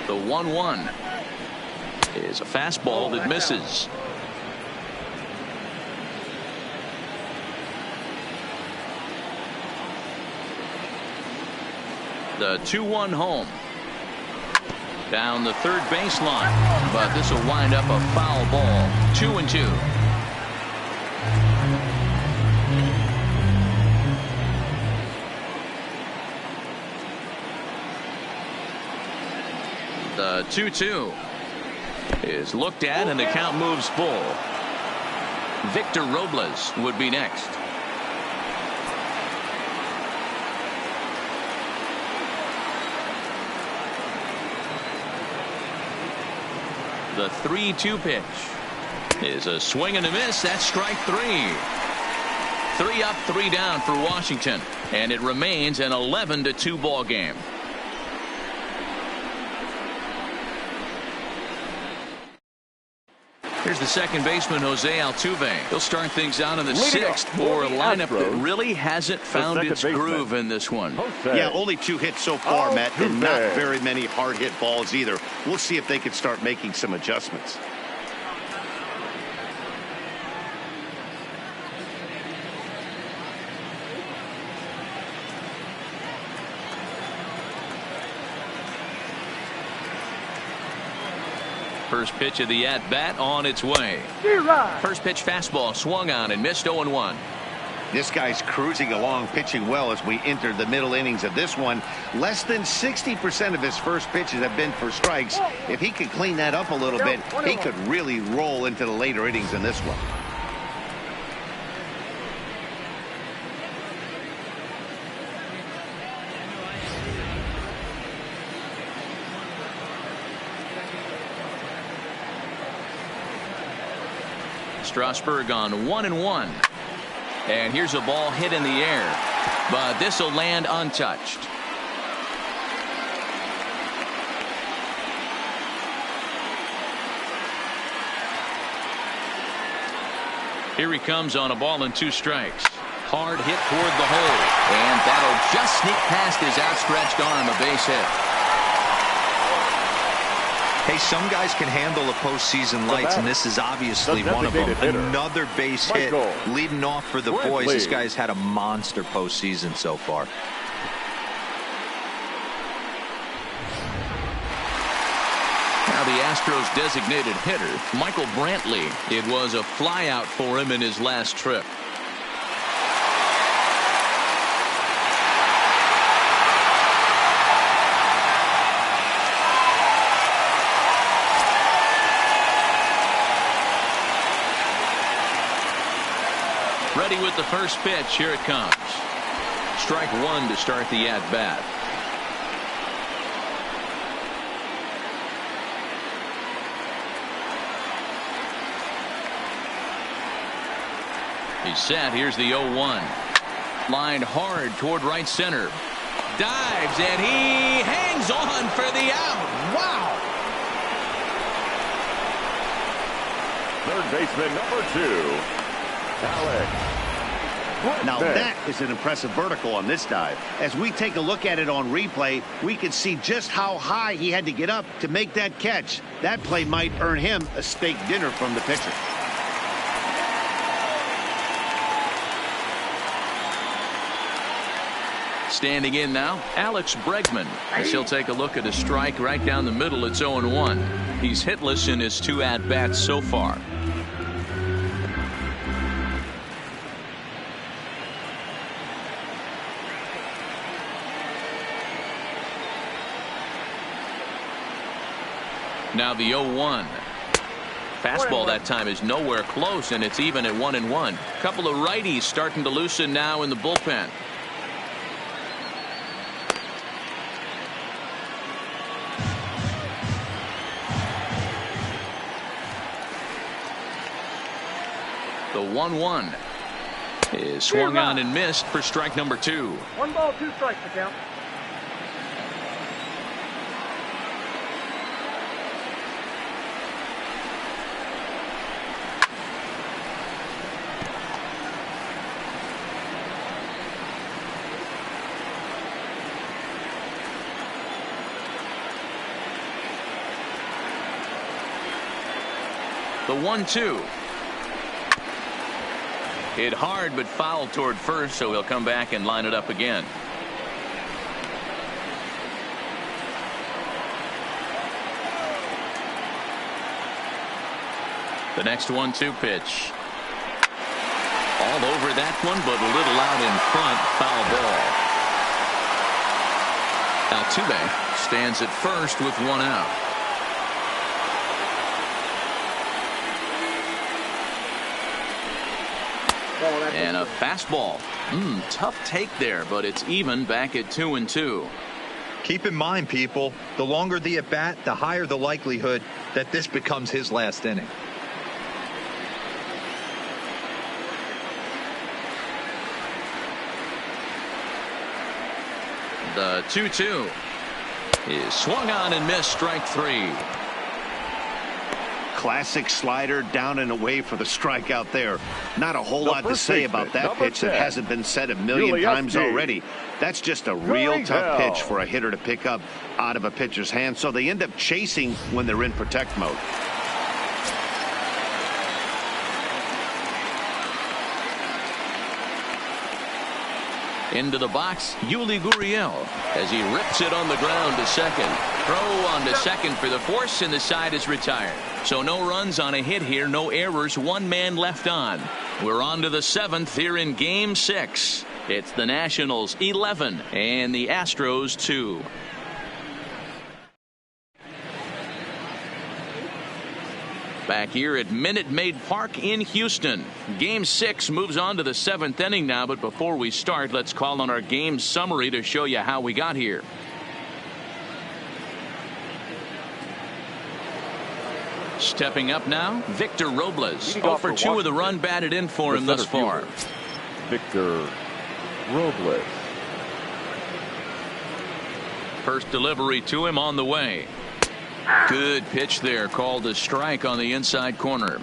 The 1-1 is a fastball that misses. The 2-1 home. Down the third baseline, but this will wind up a foul ball. 2-2. The 2-2 is looked at and the count moves full. Victor Robles would be next. The 3-2 pitch is a swing and a miss. That's strike 3. 3 up, 3 down for Washington, and it remains an 11-2 ball game. Here's the second baseman, Jose Altuve. He'll start things out in the 6th for a lineup that really hasn't found its groove in this one.
Yeah, only 2 hits so far, Matt, and not very many hard hit balls either. We'll see if they can start making some adjustments.
First pitch of the at-bat on its way. First pitch fastball swung on and missed. 0-1.
This guy's cruising along, pitching well as we enter the middle innings of this one. Less than 60% of his first pitches have been for strikes. If he could clean that up a little bit, he could really roll into the later innings in this one.
Strasburg on 1-1. And here's a ball hit in the air, but this will land untouched. Here he comes on a ball and 2 strikes. Hard hit toward the hole. And that'll just sneak past his outstretched arm, a base hit.
Hey, some guys can handle the postseason lights, and this is obviously one of them. Another base hit leading off for the boys. This guy's had a monster postseason so far.
Now the Astros designated hitter, Michael Brantley. It was a flyout for him in his last trip. Ready with the first pitch. Here it comes. Strike 1 to start the at-bat. He's set. Here's the 0-1. Lined hard toward right center. Dives, and he hangs on for the out. Wow.
Third baseman number 2.
Now that is an impressive vertical on this dive. As we take a look at it on replay, we can see just how high he had to get up to make that catch. That play might earn him a steak dinner from the pitcher.
Standing in now, Alex Bregman. As he'll take a look at a strike right down the middle. It's 0-1. He's hitless in his 2 at-bats so far. Now the 0-1. Fastball that time is nowhere close, and it's even at 1-1. Couple of righties starting to loosen now in the bullpen. The 1-1 is swung on and missed for strike number 2.
1 ball, 2 strikes to count.
The 1-2. Hit hard but fouled toward first, so he'll come back and line it up again. The next 1-2 pitch. All over that one, but a little out in front. Foul ball. Altuve stands at first with 1 out. And a fastball. Tough take there, but it's even back at 2-2.
Keep in mind, people, the longer the at bat, the higher the likelihood that this becomes his last inning.
The 2-2 is swung on and missed. Strike 3.
Classic slider down and away for the strikeout there. Not a whole lot to say about that pitch that hasn't been said a million times already. That's just a real tough pitch for a hitter to pick up out of a pitcher's hand, so they end up chasing when they're in protect mode.
Into the box, Yuli Gurriel as he rips it on the ground to second. Throw on to second for the force, and the side is retired. So no runs on a hit here, no errors, 1 man left on. We're on to the 7th here in Game 6. It's the Nationals 11 and the Astros 2. Back here at Minute Maid Park in Houston. Game 6 moves on to the 7th inning now, but before we start, let's call on our game summary to show you how we got here. Stepping up now, Victor Robles. 0 for 2 with a run batted in for him thus far.
Victor Robles.
First delivery to him on the way. Good pitch there, called a strike on the inside corner.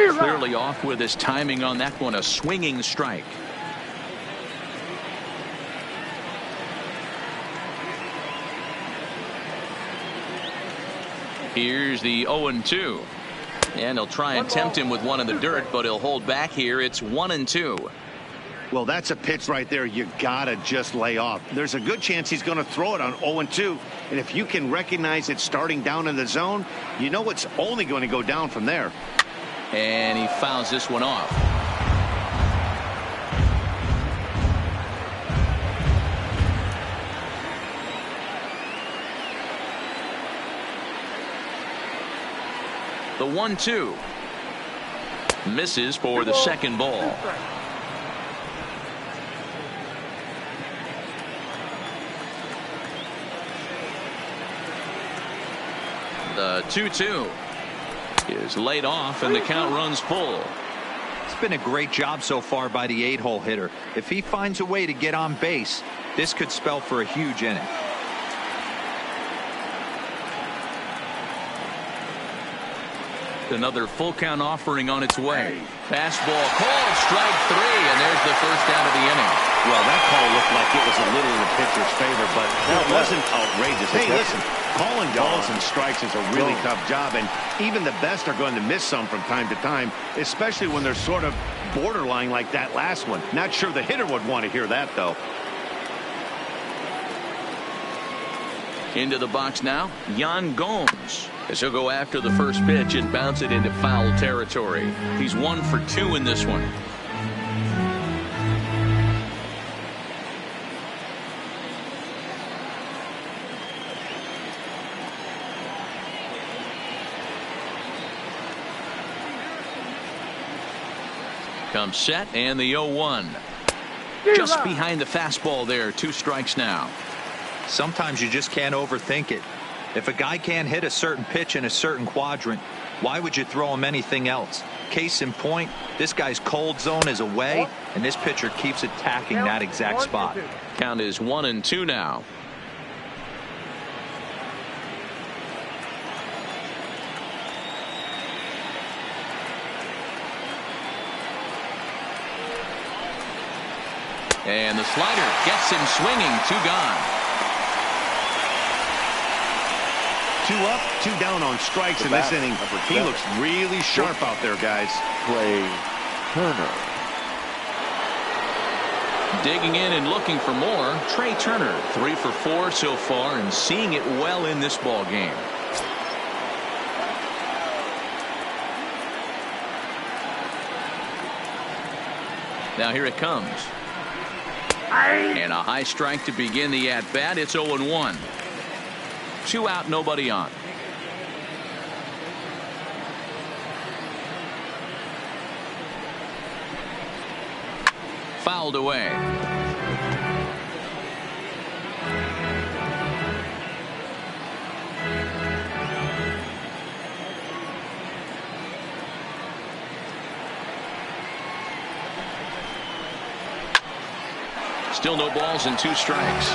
Clearly off with his timing on that one. A swinging strike. Here's the 0-2. And he'll try and tempt him with one in the dirt, but he'll hold back here. It's 1-2.
Well, that's a pitch right there you gotta just lay off. There's a good chance he's going to throw it on 0-2, and if you can recognize it starting down in the zone, you know it's only going to go down from there.
And he fouls this one off. The 1-2 misses for the second ball. The 2-2 is laid off, and the count runs full.
It's been a great job so far by the 8-hole hitter. If he finds a way to get on base, this could spell for a huge inning.
Another full count offering on its way. Fastball called, strike 3, and there's the first out of the inning.
Well, that call looked like it was a little in the pitcher's favor, but it wasn't outrageous. Hey, listen, calling balls and strikes is a really tough job, and even the best are going to miss some from time to time, especially when they're sort of borderline like that last one. Not sure the hitter would want to hear that, though.
Into the box now, Yan Gomes, as he'll go after the first pitch and bounce it into foul territory. He's 1 for 2 in this one. Comes set, and the 0-1. Just behind the fastball there. 2 strikes now.
Sometimes you just can't overthink it. If a guy can't hit a certain pitch in a certain quadrant, why would you throw him anything else? Case in point, this guy's cold zone is away, and this pitcher keeps attacking that exact spot.
Count is 1-2 now. And the slider gets him swinging. 2 gone.
2 up, 2 down on strikes in this inning. He looks really sharp out there, guys.
Trey Turner.
Digging in and looking for more. Trey Turner, 3 for 4 so far, and seeing it well in this ball game. Now here it comes. And a high strike to begin the at-bat. It's 0-1. 2 out, nobody on. Fouled away. Still no balls and 2 strikes.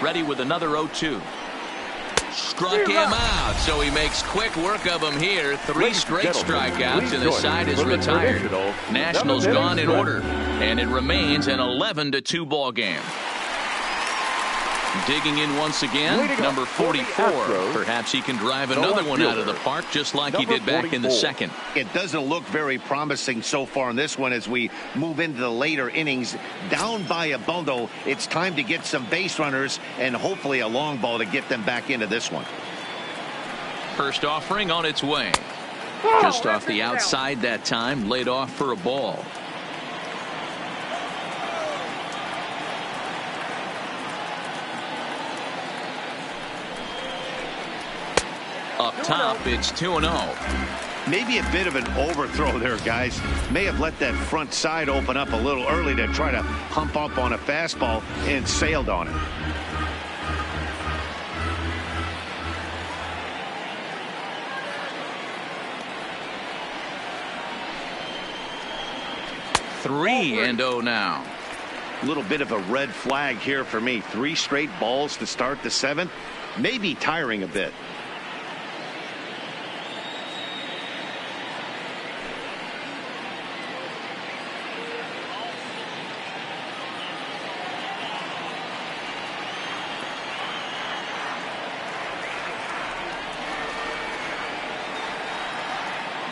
Ready with another 0-2. Struck him out, so he makes quick work of him here. 3 straight strikeouts, and the side is retired. Nationals gone in order, and it remains an 11-2 ball game. Digging in once again, number 44. Perhaps he can drive another one out of the park, just like he did back in the second.
It doesn't look very promising so far in this one as we move into the later innings. Down by a bundle, it's time to get some base runners and hopefully a long ball to get them back into this one.
First offering on its way. Just off the outside that time, laid off for a ball. Up top, it's 2-0.
Maybe a bit of an overthrow there, guys. May have let that front side open up a little early to try to hump up on a fastball and sailed on it. Little bit of a red flag here for me. 3 straight balls to start the 7th. Maybe tiring a bit.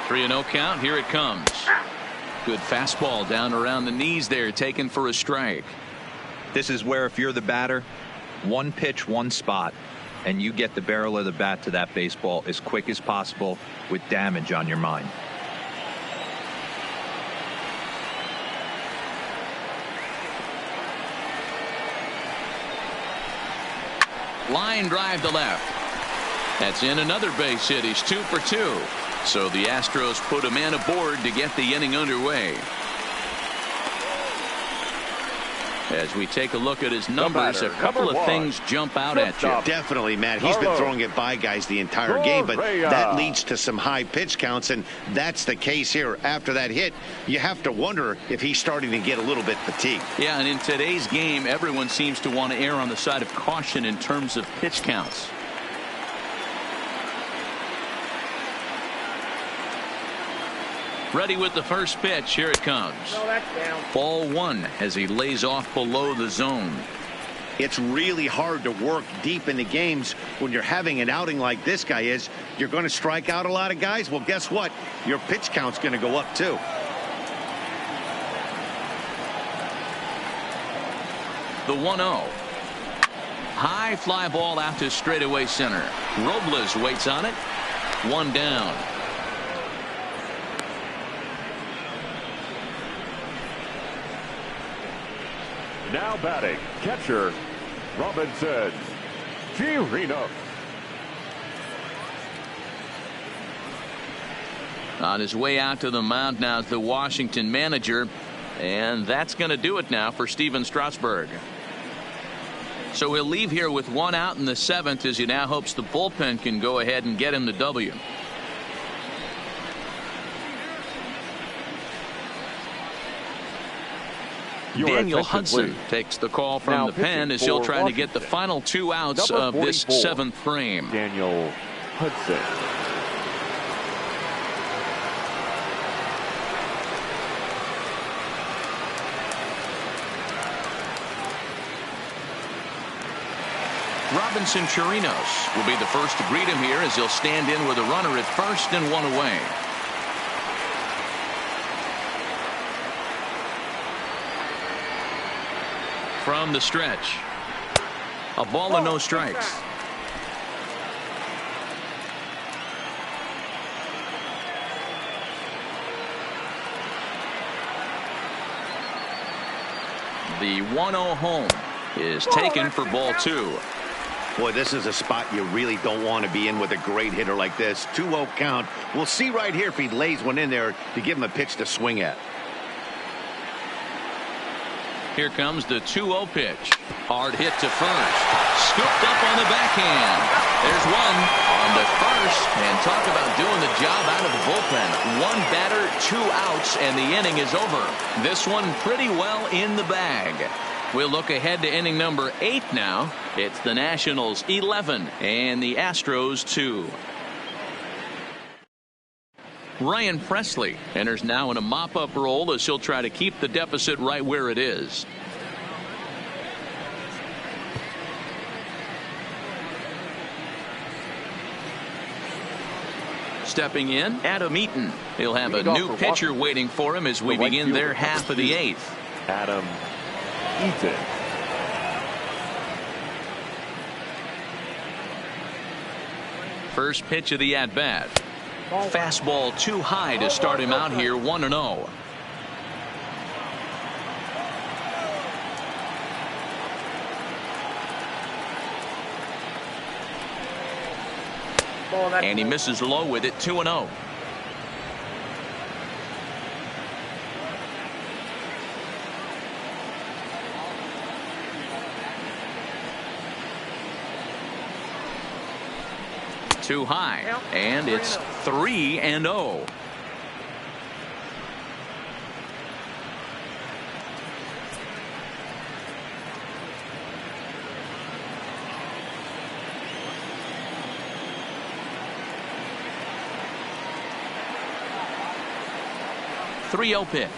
Three and 0 count. Here it comes. Good fastball down around the knees there, taken for a strike.
This is where, if you're the batter, one pitch, one spot, and you get the barrel of the bat to that baseball as quick as possible with damage on your mind.
Line drive to left. That's in another base hit. He's 2 for 2. So the Astros put a man aboard to get the inning underway. As we take a look at his numbers, a couple of things jump out at you.
Definitely, Matt. He's been throwing it by guys the entire game, but that leads to some high pitch counts, and that's the case here. After that hit, you have to wonder if he's starting to get a little bit fatigued.
Yeah, and in today's game, everyone seems to want to err on the side of caution in terms of pitch counts. Ready with the first pitch. Here it comes.
No, that's down.
Ball 1 as he lays off below the zone.
It's really hard to work deep in the games when you're having an outing like this guy is. You're going to strike out a lot of guys. Well, guess what? Your pitch count's going to go up too.
The 1-0. High fly ball out to straightaway center. Robles waits on it. 1 down.
Now batting, catcher, Robinson Chirinos.
On his way out to the mound now is the Washington manager, and that's going to do it now for Steven Strasburg. So he'll leave here with 1 out in the 7th as he now hopes the bullpen can go ahead and get him the W. Daniel Hudson takes the call from
Now
the pen as he'll try to get the final 2 outs of this 7th frame.
Daniel Hudson.
Robinson Chirinos will be the first to greet him here as he'll stand in with a runner at first and 1 away. From the stretch, a ball and no strikes. The 1-0 home is taken for ball 2.
Boy, this is a spot you really don't want to be in with a great hitter like this. 2-0 count. We'll see right here if he lays one in there to give him a pitch to swing at.
Here comes the 2-0 pitch. Hard hit to first. Scooped up on the backhand. There's one on the first. And talk about doing the job out of the bullpen. 1 batter, 2 outs, and the inning is over. This one pretty well in the bag. We'll look ahead to inning number 8 now. It's the Nationals 11 and the Astros 2. Ryan Presley enters now in a mop-up role as he'll try to keep the deficit right where it is. Stepping in, Adam Eaton. He'll have a new pitcher waiting for him as we begin their half of the 8th.
Adam Eaton.
First pitch of the at-bat. Fastball too high to start him out here, 1-0. And he misses low with it, 2-0. Too high, and it's 3-0. 3-0 pitch.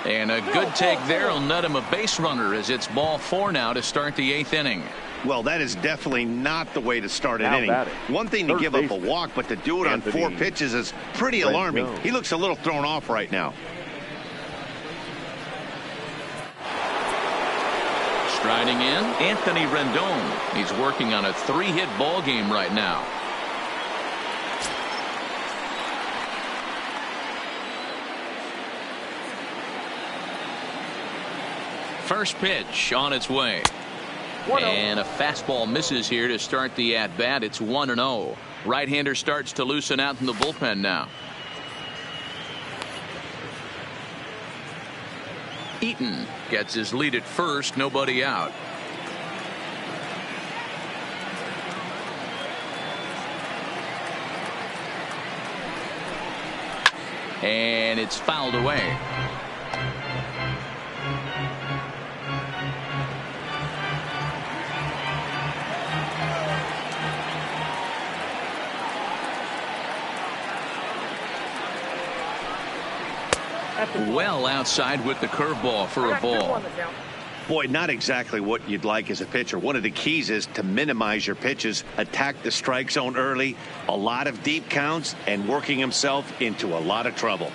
And a good take there will net him a base runner as it's ball 4 now to start the 8th inning.
Well, that is definitely not the way to start an
Now
inning.
batting.
One thing to
Third
give up a
baseman,
walk, but to do it on 4
Anthony
pitches is pretty
Rendon.
alarming. He looks a little thrown off right now.
Striding in, Anthony Rendon. He's working on a 3-hit ball game right now. First pitch on its way. And a fastball misses here to start the at-bat. It's 1-0. Right-hander starts to loosen out in the bullpen now. Eaton gets his lead at first, nobody out. And it's fouled away. Well outside with the curveball for a ball.
Boy, not exactly what you'd like as a pitcher. One of the keys is to minimize your pitches, attack the strike zone early, a lot of deep counts, and working himself into a lot of trouble.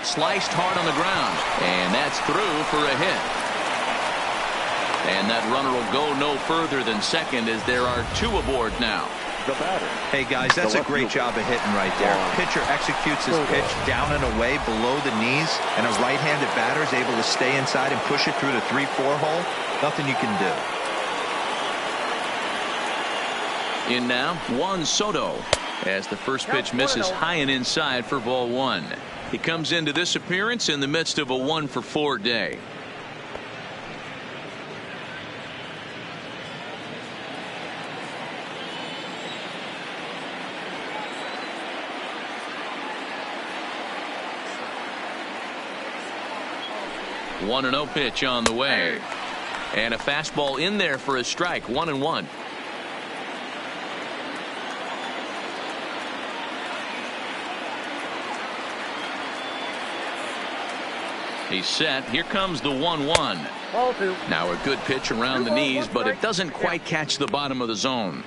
Sliced hard on the ground, and that's through for a hit. And that runner will go no further than second as there are 2 aboard now.
The batter.
Hey guys, that's a great job of hitting right there. Pitcher executes his pitch down and away below the knees, and a right-handed batter is able to stay inside and push it through the 3-4 hole. Nothing you can do.
In now, Juan Soto, as the first pitch misses high and inside for ball 1. He comes into this appearance in the midst of a 1-for-4 day. One 1-0 pitch on the way, and a fastball in there for a strike. 1-1. He's set. Here comes the 1-1. Now a good pitch around the knees, but it doesn't quite catch the bottom of the zone.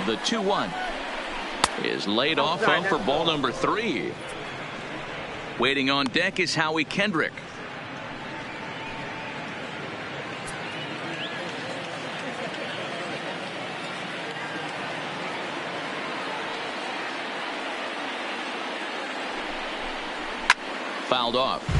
The 2-1 is laid off of for ball number 3. Waiting on deck is Howie Kendrick. Fouled off.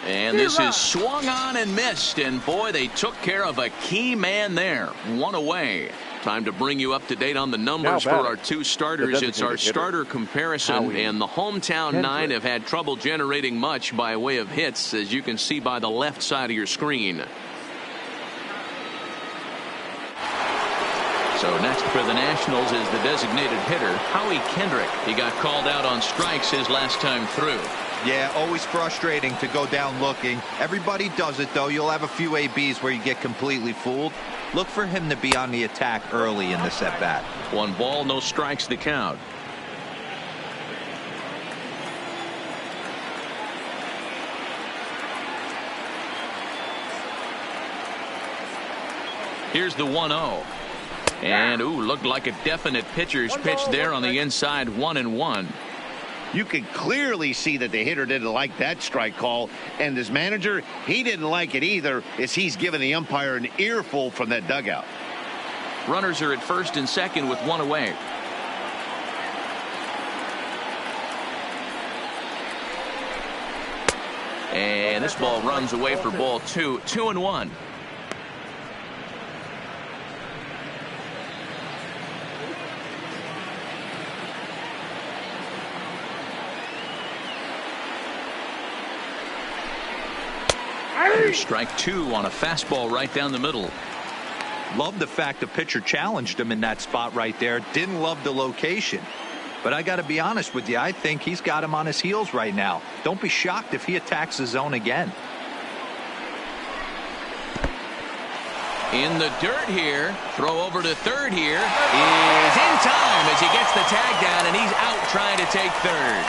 And this is swung on and missed, and boy, they took care of a key man there. 1 away. Time to bring you up to date on the numbers for our 2 starters. It's our starter comparison, and the hometown 9 have had trouble generating much by way of hits, as you can see by the left side of your screen. So next for the Nationals is the designated hitter, Howie Kendrick. He got called out on strikes his last time through.
Yeah, always frustrating to go down looking. Everybody does it, though. You'll have a few ABs where you get completely fooled. Look for him to be on the attack early in this at-bat.
1 ball, no strikes to count. Here's the 1-0. And, ooh, looked like a definite pitcher's pitch there on the inside. 1-1.
You could clearly see that the hitter didn't like that strike call, and his manager, he didn't like it either, as he's giving the umpire an earful from that dugout.
Runners are at first and second with 1 away. And this ball runs away for ball 2. 2-1. Here's strike 2 on a fastball right down the middle.
Love the fact the pitcher challenged him in that spot right there. Didn't love the location. But I got to be honest with you, I think he's got him on his heels right now. Don't be shocked if he attacks the zone again.
In the dirt here. Throw over to third here. Is in time as he gets the tag down, and he's out trying to take third.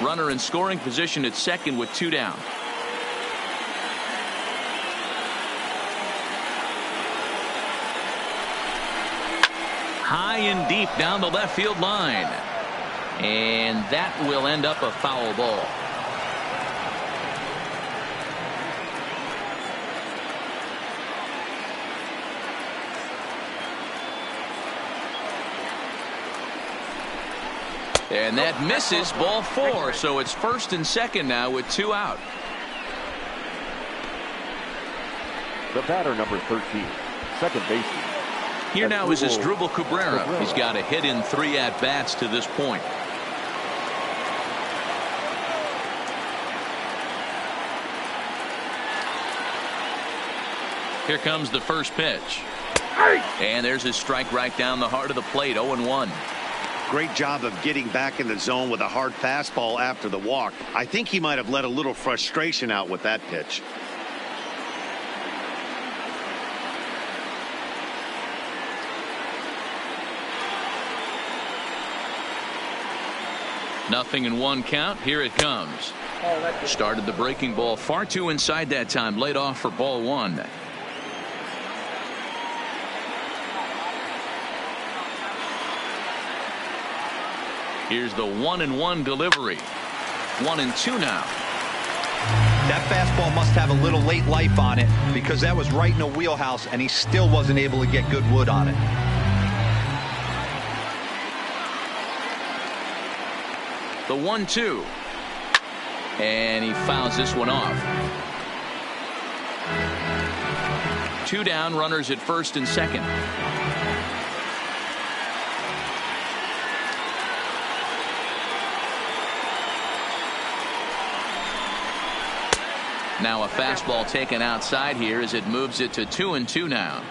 Runner in scoring position at second with 2 down. High and deep down the left field line. And that will end up a foul ball. And that misses, ball 4. So it's first and second now with 2 out.
The batter, number 13, second baseman.
Here now is Asdrubal Cabrera. He's got a hit in 3 at-bats to this point. Here comes the first pitch. And there's his strike right down the heart of the plate, 0-1.
Great job of getting back in the zone with a hard fastball after the walk. I think he might have let a little frustration out with that pitch.
Nothing in 1 count. Here it comes. Started the breaking ball far too inside that time. Laid off for ball 1. Here's the 1-1 delivery. 1-2 now.
That fastball must have a little late life on it, because that was right in the wheelhouse and he still wasn't able to get good wood on it.
The 1-2. And he fouls this one off. 2 down, runners at first and second. Now a fastball taken outside here as it moves it to 2-2 now.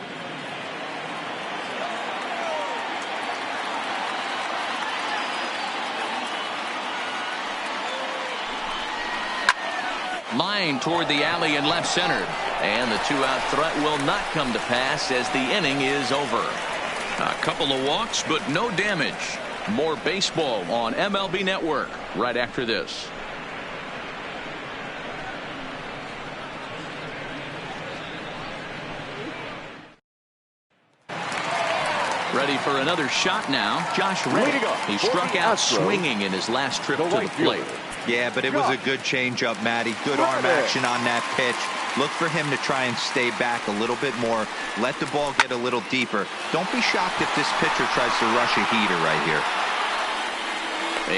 Line toward the alley and left center. And the 2-out threat will not come to pass as the inning is over. A couple of walks, but no damage. More baseball on MLB Network right after this. Ready for another shot now. Josh Reddick. He struck out swinging in his last trip to the plate.
Yeah, but it was a good changeup, Matty. Good arm action on that pitch. Look for him to try and stay back a little bit more. Let the ball get a little deeper. Don't be shocked if this pitcher tries to rush a heater right here.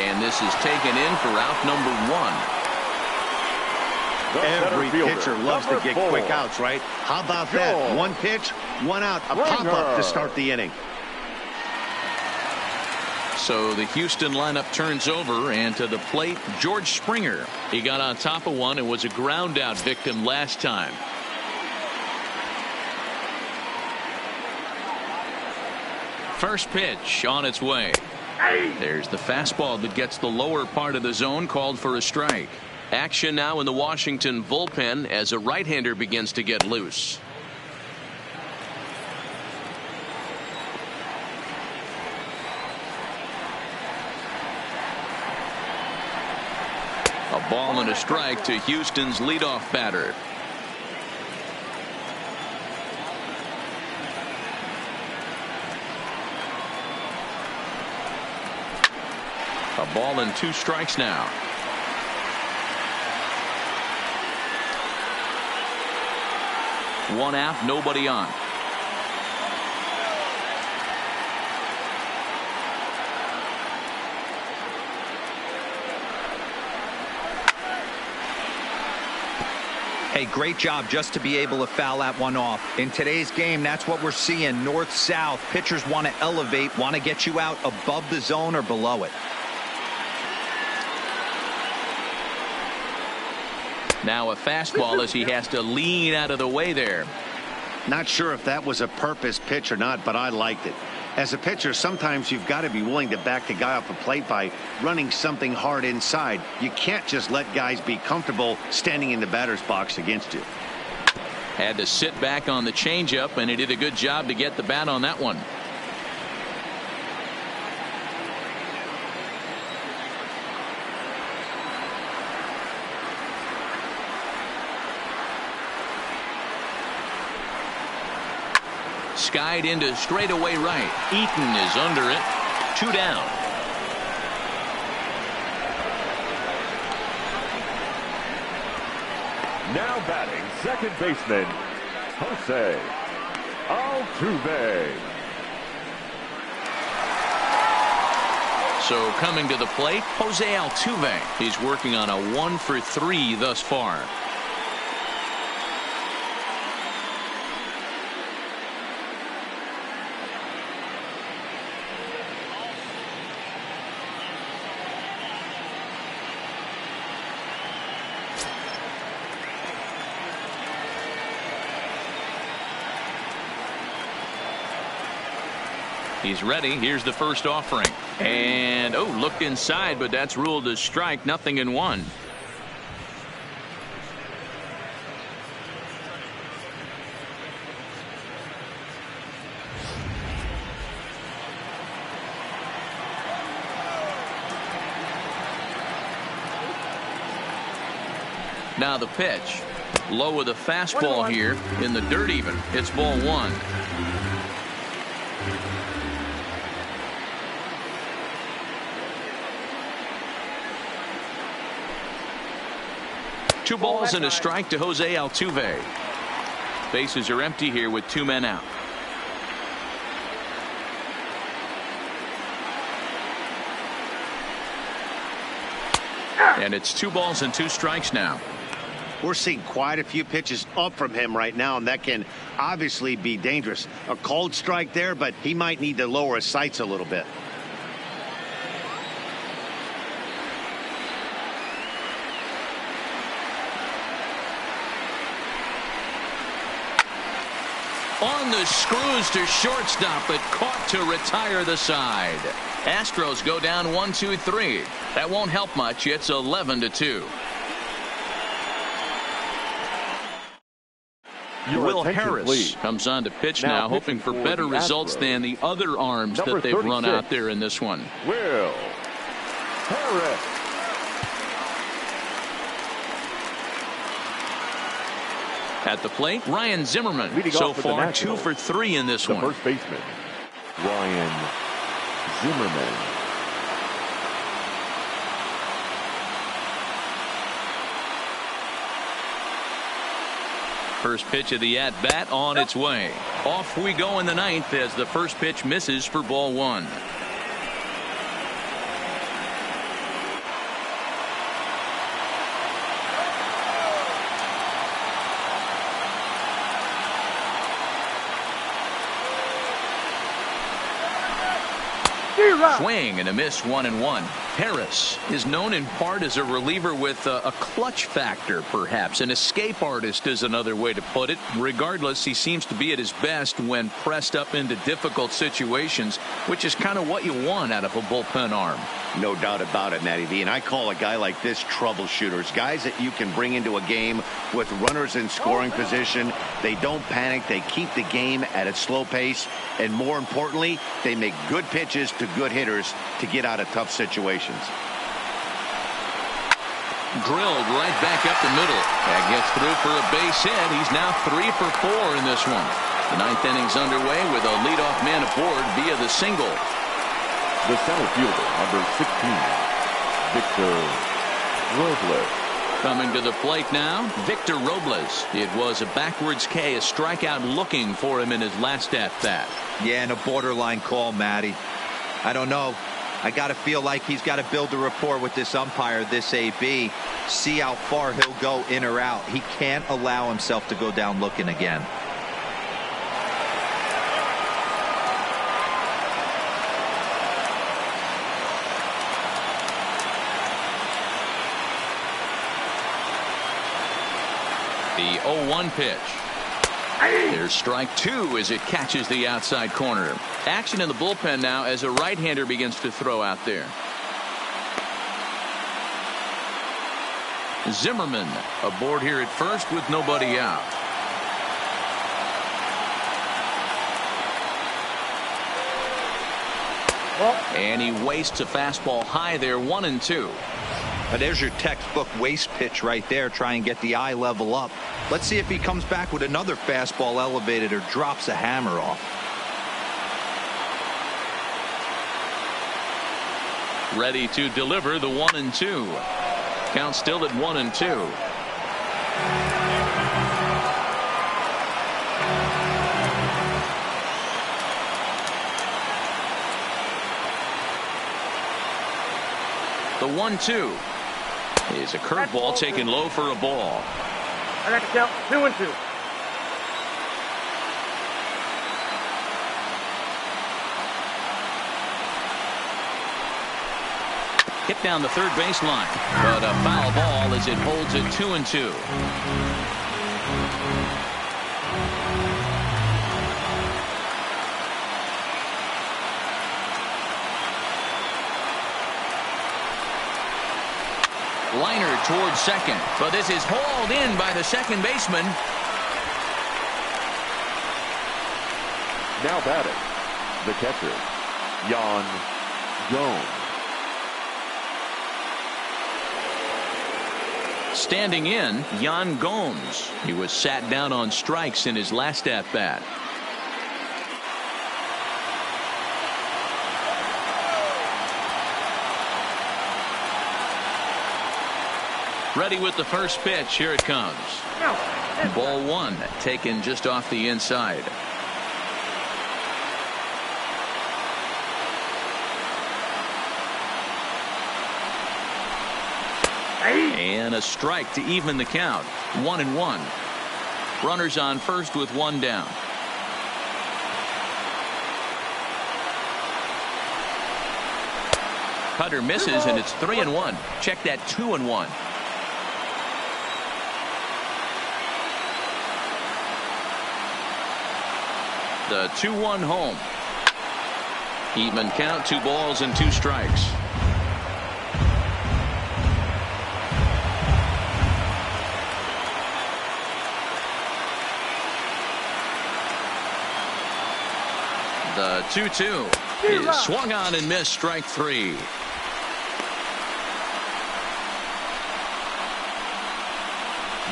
And this is taken in for out number 1.
Every pitcher loves to get quick outs, right? How about that? 1 pitch, 1 out, a pop-up to start the inning.
So the Houston lineup turns over, and to the plate, George Springer. He got on top of one and was a ground out victim last time. First pitch on its way. There's the fastball that gets the lower part of the zone, called for a strike. Action now in the Washington bullpen as a right-hander begins to get loose. A ball and a strike to Houston's leadoff batter. A ball and 2 strikes now. One out, nobody on.
Hey, great job just to be able to foul that one off. In today's game, that's what we're seeing, north-south. Pitchers want to elevate, want to get you out above the zone or below it.
Now a fastball as he has to lean out of the way there.
Not sure if that was a purpose pitch or not, but I liked it. As a pitcher, sometimes you've got to be willing to back the guy off a plate by running something hard inside. You can't just let guys be comfortable standing in the batter's box against you.
Had to sit back on the changeup, and he did a good job to get the bat on that one. Skied into straightaway right. Eaton is under it. 2 down.
Now batting second baseman, Jose Altuve.
So coming to the plate, Jose Altuve. He's working on a 1-for-3 thus far. He's ready. Here's the first offering. And, looked inside, but that's ruled a strike. Nothing in one. Now the pitch. Low with a fastball here in the dirt even. It's ball 1. Two balls and a strike to Jose Altuve. Bases are empty here with 2 men out. And it's 2 balls and 2 strikes now.
We're seeing quite a few pitches up from him right now, and that can obviously be dangerous. A cold strike there, but he might need to lower his sights a little bit.
On the screws to shortstop, but caught to retire the side. Astros go down 1-2-3. That won't help much. It's 11-2. Will Harris comes on to pitch now, hoping for better results than the other arms that they've run out there in this one.
Will Harris.
At the plate, Ryan Zimmerman. So far, 2 for 3 in this one.
First baseman, Ryan Zimmerman.
First pitch of the at-bat on its way. Off we go in the 9th as the first pitch misses for ball 1. Swing and a miss, 1-1. Harris is known in part as a reliever with a clutch factor, perhaps. An escape artist is another way to put it. Regardless, he seems to be at his best when pressed up into difficult situations, which is kind of what you want out of a bullpen arm.
No doubt about it, Matty V. And I call a guy like this troubleshooters. Guys that you can bring into a game with runners in scoring position. They don't panic. They keep the game at a slow pace. And more importantly, they make good pitches to good hitters to get out of tough situations.
Drilled right back up the middle. That gets through for a base hit. He's now 3 for 4 in this one. The 9th inning's underway with a leadoff man aboard via the single.
The center fielder, number 16, Victor Robles.
Coming to the plate now, Victor Robles. It was a backwards K, a strikeout looking for him in his last at-bat.
Yeah, and a borderline call, Matty. I don't know. I got to feel like he's got to build a rapport with this umpire, this AB. See how far he'll go in or out. He can't allow himself to go down looking again.
The 0-1 pitch. There's strike two as it catches the outside corner. Action in the bullpen now as a right-hander begins to throw out there. Zimmerman aboard here at first with nobody out. And he wastes a fastball high there, 1-2.
There's your textbook waste pitch right there. Try and get the eye level up. Let's see if he comes back with another fastball elevated or drops a hammer off.
Ready to deliver the 1-2. Count still at 1-2. The 1-2 is a curveball taken low for a ball.
I got to count 2-2.
Hit down the third baseline, but a foul ball as it holds it 2-2. Liner towards second, but this is hauled in by the second baseman.
Now batting, the catcher, Yan Gomes.
Standing in, Yan Gomes. He was sat down on strikes in his last at-bat. Ready with the first pitch. Here it comes. Ball one, taken just off the inside. And a strike to even the count. 1-1. Runners on first with one down. Cutter misses, and it's 3-1. Check that, 2-1. The 2-1 home. Even count, 2 balls and 2 strikes. The 2-2 is swung on and missed, strike 3.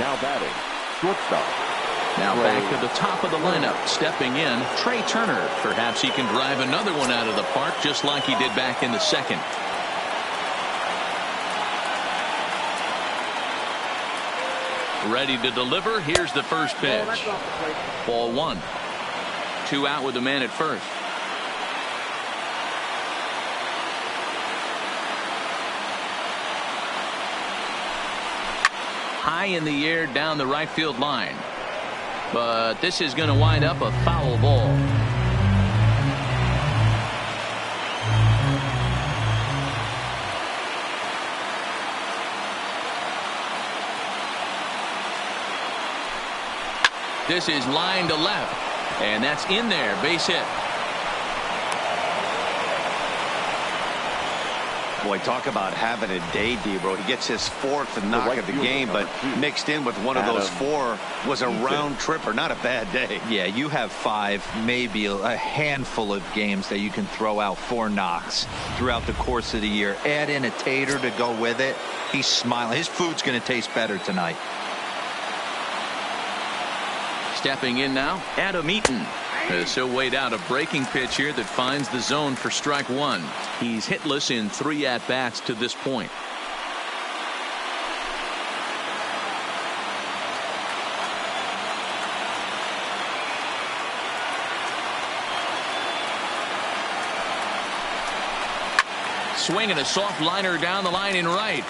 Now batting, shortstop.
Now back to the top of the lineup. Stepping in, Trey Turner. Perhaps he can drive another one out of the park just like he did back in the second. Ready to deliver. Here's the first pitch. Ball one. 2 out with the man at first. High in the air down the right field line. But this is going to wind up a foul ball. This is line to left, and that's in there. Base hit.
Boy, talk about having a day, Debro. He gets his 4th knock of the game, but mixed in with one of those 4 was a round tripper. Not a bad day.
Yeah, you have 5, maybe a handful of games that you can throw out 4 knocks throughout the course of the year. Add in a tater to go with it. He's smiling. His food's going to taste better tonight.
Stepping in now, Adam Eaton. He'll wait out a breaking pitch here that finds the zone for strike 1. He's hitless in 3 at-bats to this point. Swinging a soft liner down the line in right.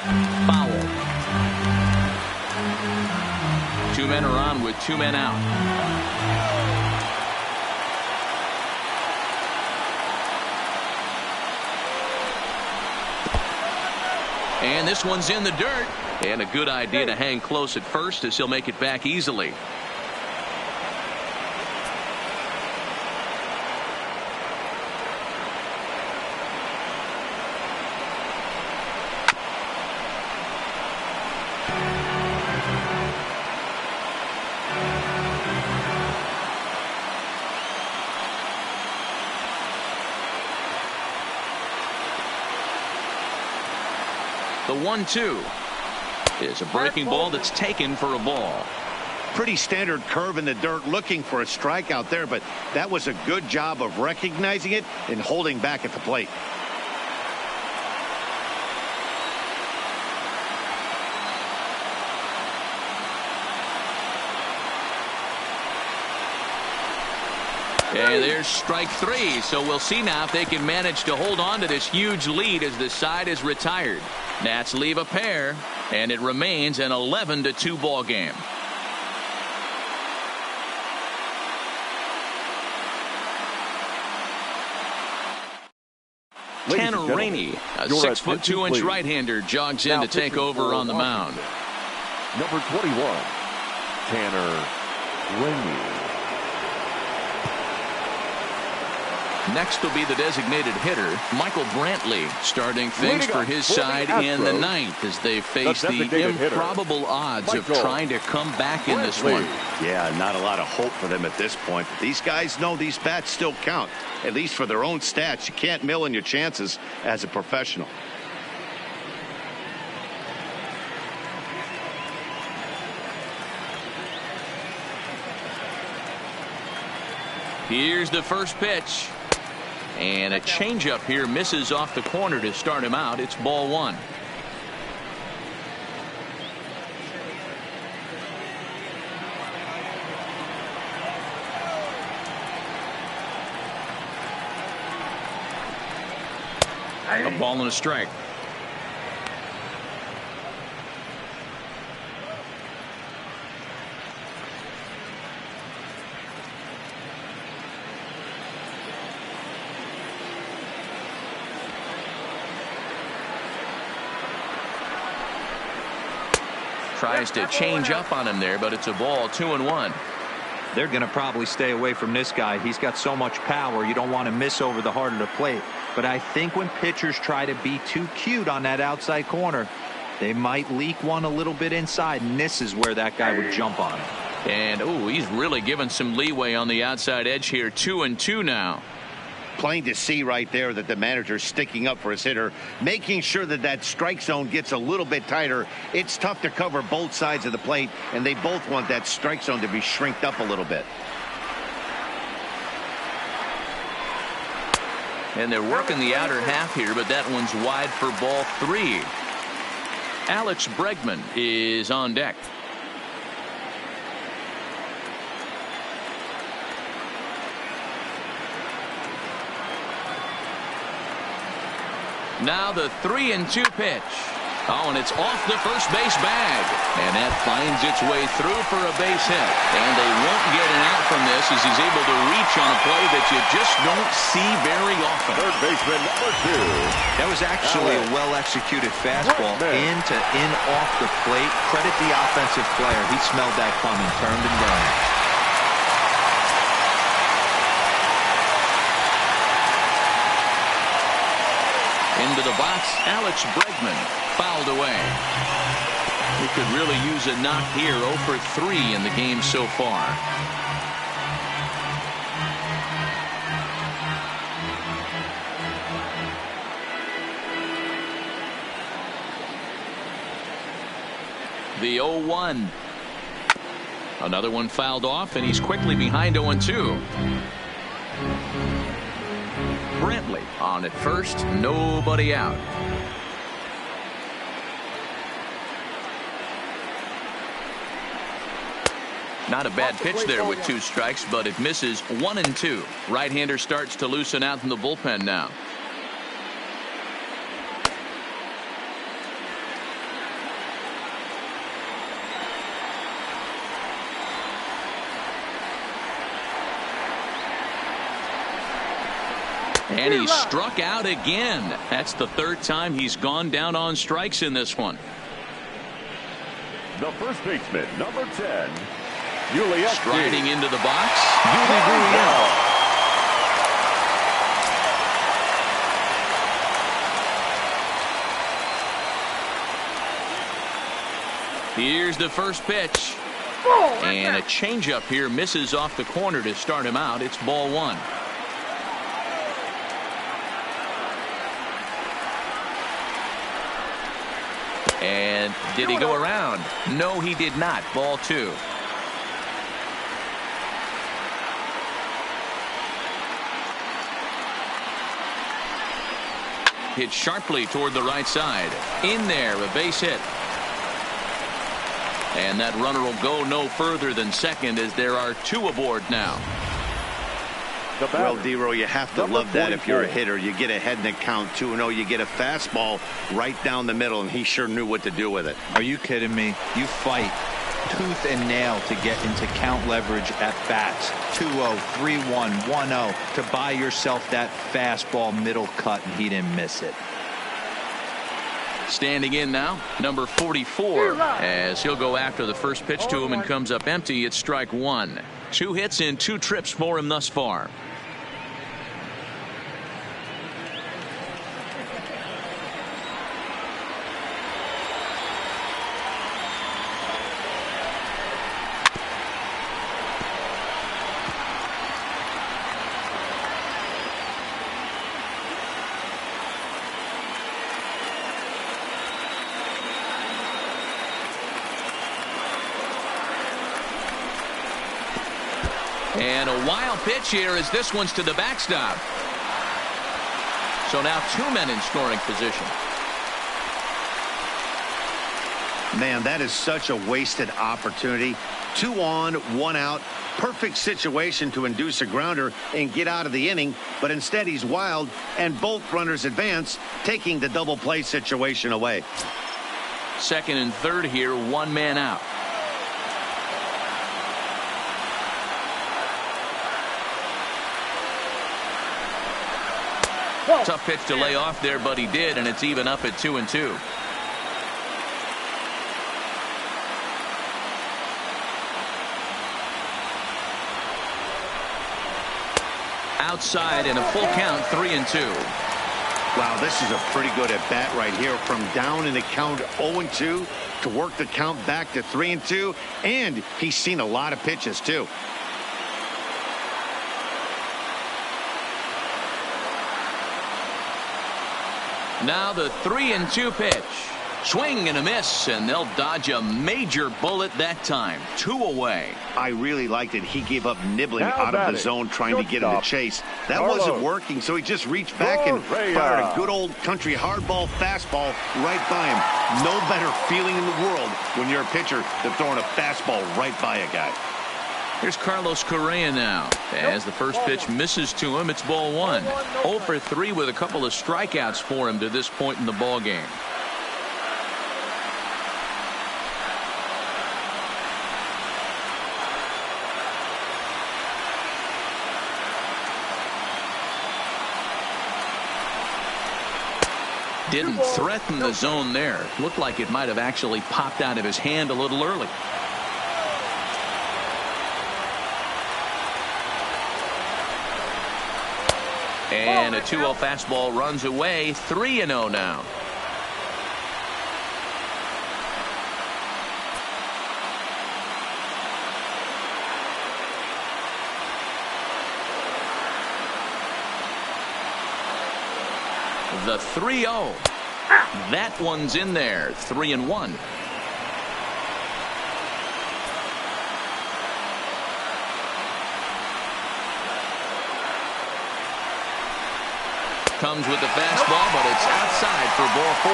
Foul. Two men are on with two men out. And this one's in the dirt. And a good idea to hang close at first as he'll make it back easily. The 1-2 is a breaking ball that's taken for a ball.
Pretty standard curve in the dirt, looking for a strikeout there, but that was a good job of recognizing it and holding back at the plate.
And there's strike three, so we'll see now if they can manage to hold on to this huge lead as the side is retired. Nats leave a pair, and it remains an 11-2 ball game. Tanner Rainey, a 6'2" right-hander, jogs in to take over on the mound.
Number 21, Tanner Rainey.
Next will be the designated hitter, Michael Brantley, starting things for his side in the ninth as they face the improbable odds of trying to come back in this one.
Yeah, not a lot of hope for them at this point. But these guys know these bats still count, at least for their own stats. You can't mill in your chances as a professional.
Here's the first pitch. And a changeup here misses off the corner to start him out. It's ball one. A ball and a strike. Tries to change up on him there, but it's a ball. 2-1.
They're going to probably stay away from this guy. He's got so much power. You don't want to miss over the heart of the plate. But I think when pitchers try to be too cute on that outside corner, they might leak one a little bit inside, and this is where that guy would jump on him.
And he's really given some leeway on the outside edge here. 2-2 now.
Plain to see right there that the manager's sticking up for his hitter, making sure that that strike zone gets a little bit tighter. It's tough to cover both sides of the plate, and they both want that strike zone to be shrinked up a little bit.
And they're working the outer half here, but that one's wide for ball three. Alex Bregman is on deck. Now the 3-2 pitch. Oh, and it's off the first base bag. And that finds its way through for a base hit. And they won't get an out from this as he's able to reach on a play that you just don't see very often.
Third baseman number 2.
That was actually a well-executed fastball in off the plate. Credit the offensive player. He smelled that coming, turned and ran.
Into the box, Alex Bregman fouled away. He could really use a knock here. 0 for 3 in the game so far. The 0-1. Another one fouled off, and he's quickly behind 0-2. Brantley on at first, nobody out. Not a bad pitch there with 2 strikes, but it misses. 1-2. Right-hander starts to loosen out in the bullpen now. And he struck out again. That's the third time he's gone down on strikes in this one.
The first baseman, number 10, Yuli.
Striding into the box, Yuli. Here's the first pitch. And a changeup here misses off the corner to start him out. It's ball one. And did he go around? No, he did not. Ball two. Hit sharply toward the right side. In there, a base hit. And that runner will go no further than second as there are two aboard now.
Well, D-Row, you have to love that if you're a hitter. You get ahead in the count 2-0. You get a fastball right down the middle, and he sure knew what to do with it.
Are you kidding me? You fight tooth and nail to get into count leverage at bats. 2-0, 3-1, 1-0 to buy yourself that fastball middle cut, and he didn't miss it.
Standing in now, number 44, as he'll go after the first pitch to him and comes up empty. It's strike one. 2 hits in 2 trips for him thus far. And a wild pitch here as this one's to the backstop. So now 2 men in scoring position.
Man, that is such a wasted opportunity. 2 on, 1 out. Perfect situation to induce a grounder and get out of the inning. But instead he's wild and both runners advance, taking the double play situation away.
Second and third here, 1 man out. Tough pitch to lay off there, but he did, and it's even up at 2-2. Outside in a full count, 3-2.
Wow, this is a pretty good at bat right here. From down in the count 0-2 to work the count back to 3-2, and he's seen a lot of pitches too.
Now the 3-2 pitch. Swing and a miss, and they'll dodge a major bullet that time. 2 away.
I really liked it. He gave up nibbling out of the zone trying to get him to chase. That wasn't working, so he just reached back and fired a good old country hardball fastball right by him. No better feeling in the world when you're a pitcher than throwing a fastball right by a guy.
Here's Carlos Correa now. As the first pitch misses to him, it's ball one. 0 for 3 with a couple of strikeouts for him to this point in the ball game. Didn't threaten the zone there. Looked like it might have actually popped out of his hand a little early. And a 2-0 fastball runs away. 3-0 now. The 3-0. That one's in there. 3-1. Comes with the fastball, but it's outside for ball 4.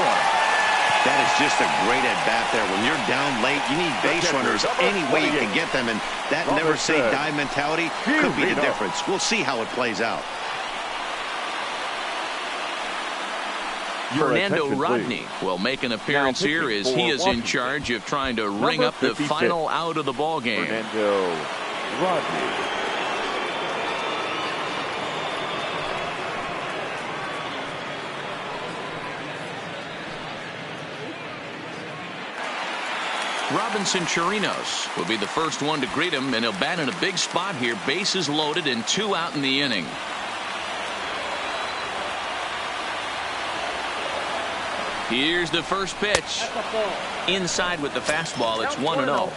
That is just a great at-bat there. When you're down late, you need base runners any way you can get them, and that never-say-die mentality could be the difference. We'll see how it plays out.
Fernando Rodney will make an appearance here as he is in charge of trying to ring up the final out of the ball game.
Fernando Rodney.
Robinson Chirinos will be the first one to greet him, and he'll bat in a big spot here. Bases loaded and 2 out in the inning. Here's the first pitch. Inside with the fastball. It's 1-0.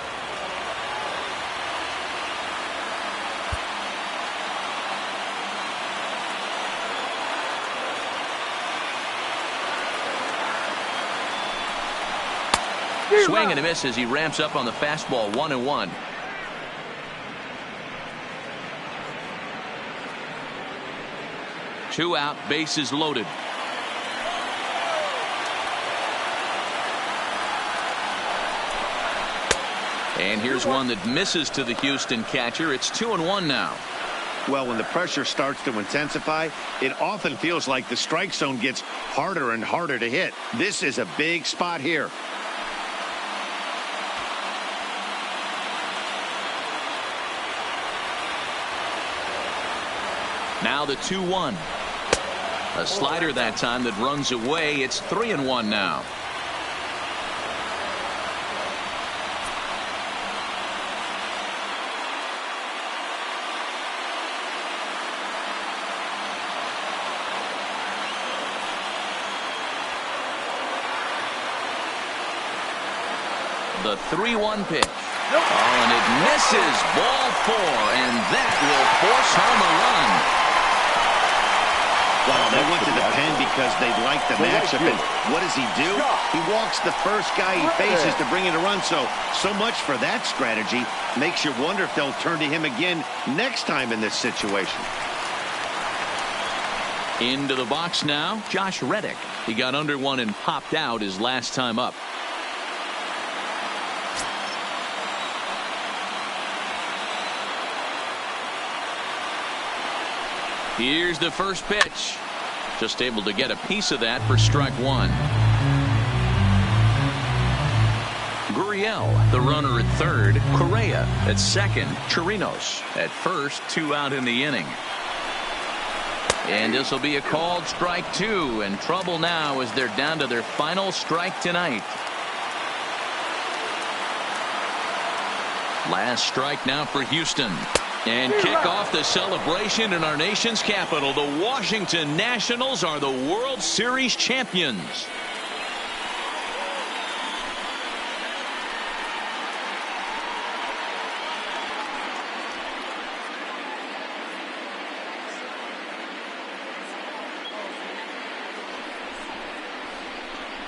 Swing and a miss as he ramps up on the fastball. 1-1. Two out, bases loaded. And here's one that misses to the Houston catcher. It's 2-1 now.
Well, when the pressure starts to intensify, it often feels like the strike zone gets harder and harder to hit. This is a big spot here.
Now the 2-1. A slider that time that runs away. It's 3-1 now. The 3-1 pitch. Oh, and it misses. Ball 4, and that will force home a run.
Well, they went to the pen because they like the matchup, and what does he do? He walks the first guy he faces to bring in a run, so much for that strategy. Makes you wonder if they'll turn to him again next time in this situation.
Into the box now, Josh Reddick. He got under one and popped out his last time up. Here's the first pitch. Just able to get a piece of that for strike 1. Gurriel, the runner at third. Correa at second. Chirinos at first. 2 out in the inning. And this will be a called strike 2. And trouble now as they're down to their final strike tonight. Last strike now for Houston. And kick off the celebration in our nation's capital. The Washington Nationals are the World Series champions.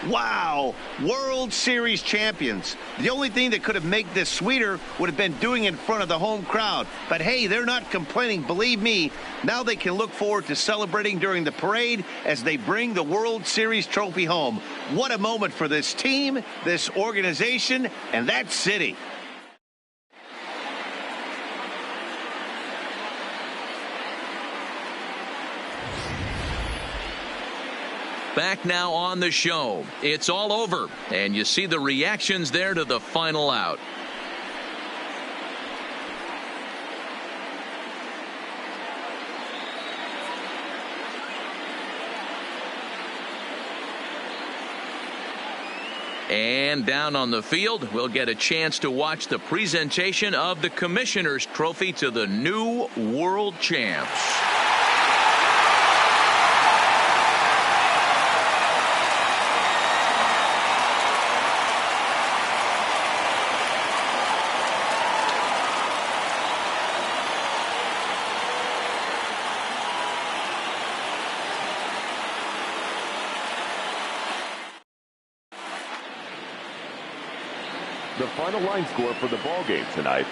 Wow, World Series champions. The only thing that could have made this sweeter would have been doing it in front of the home crowd. But hey, they're not complaining, believe me. Now they can look forward to celebrating during the parade as they bring the World Series trophy home. What a moment for this team, this organization, and that city.
Back now on the show. It's all over, and you see the reactions there to the final out. And down on the field, we'll get a chance to watch the presentation of the Commissioner's Trophy to the new world champs.
The final line score for the ballgame tonight.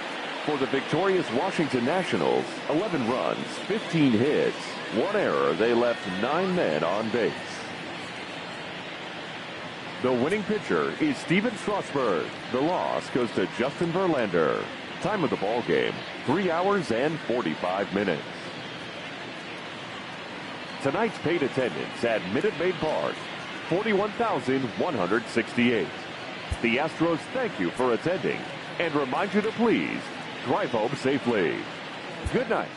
For the victorious Washington Nationals, 11 runs, 15 hits, 1 error. They left 9 men on base. The winning pitcher is Steven Strasburg. The loss goes to Justin Verlander. Time of the ballgame, 3 hours and 45 minutes. Tonight's paid attendance at Minute Maid Park, 41,168. The Astros thank you for attending and remind you to please drive home safely. Good night.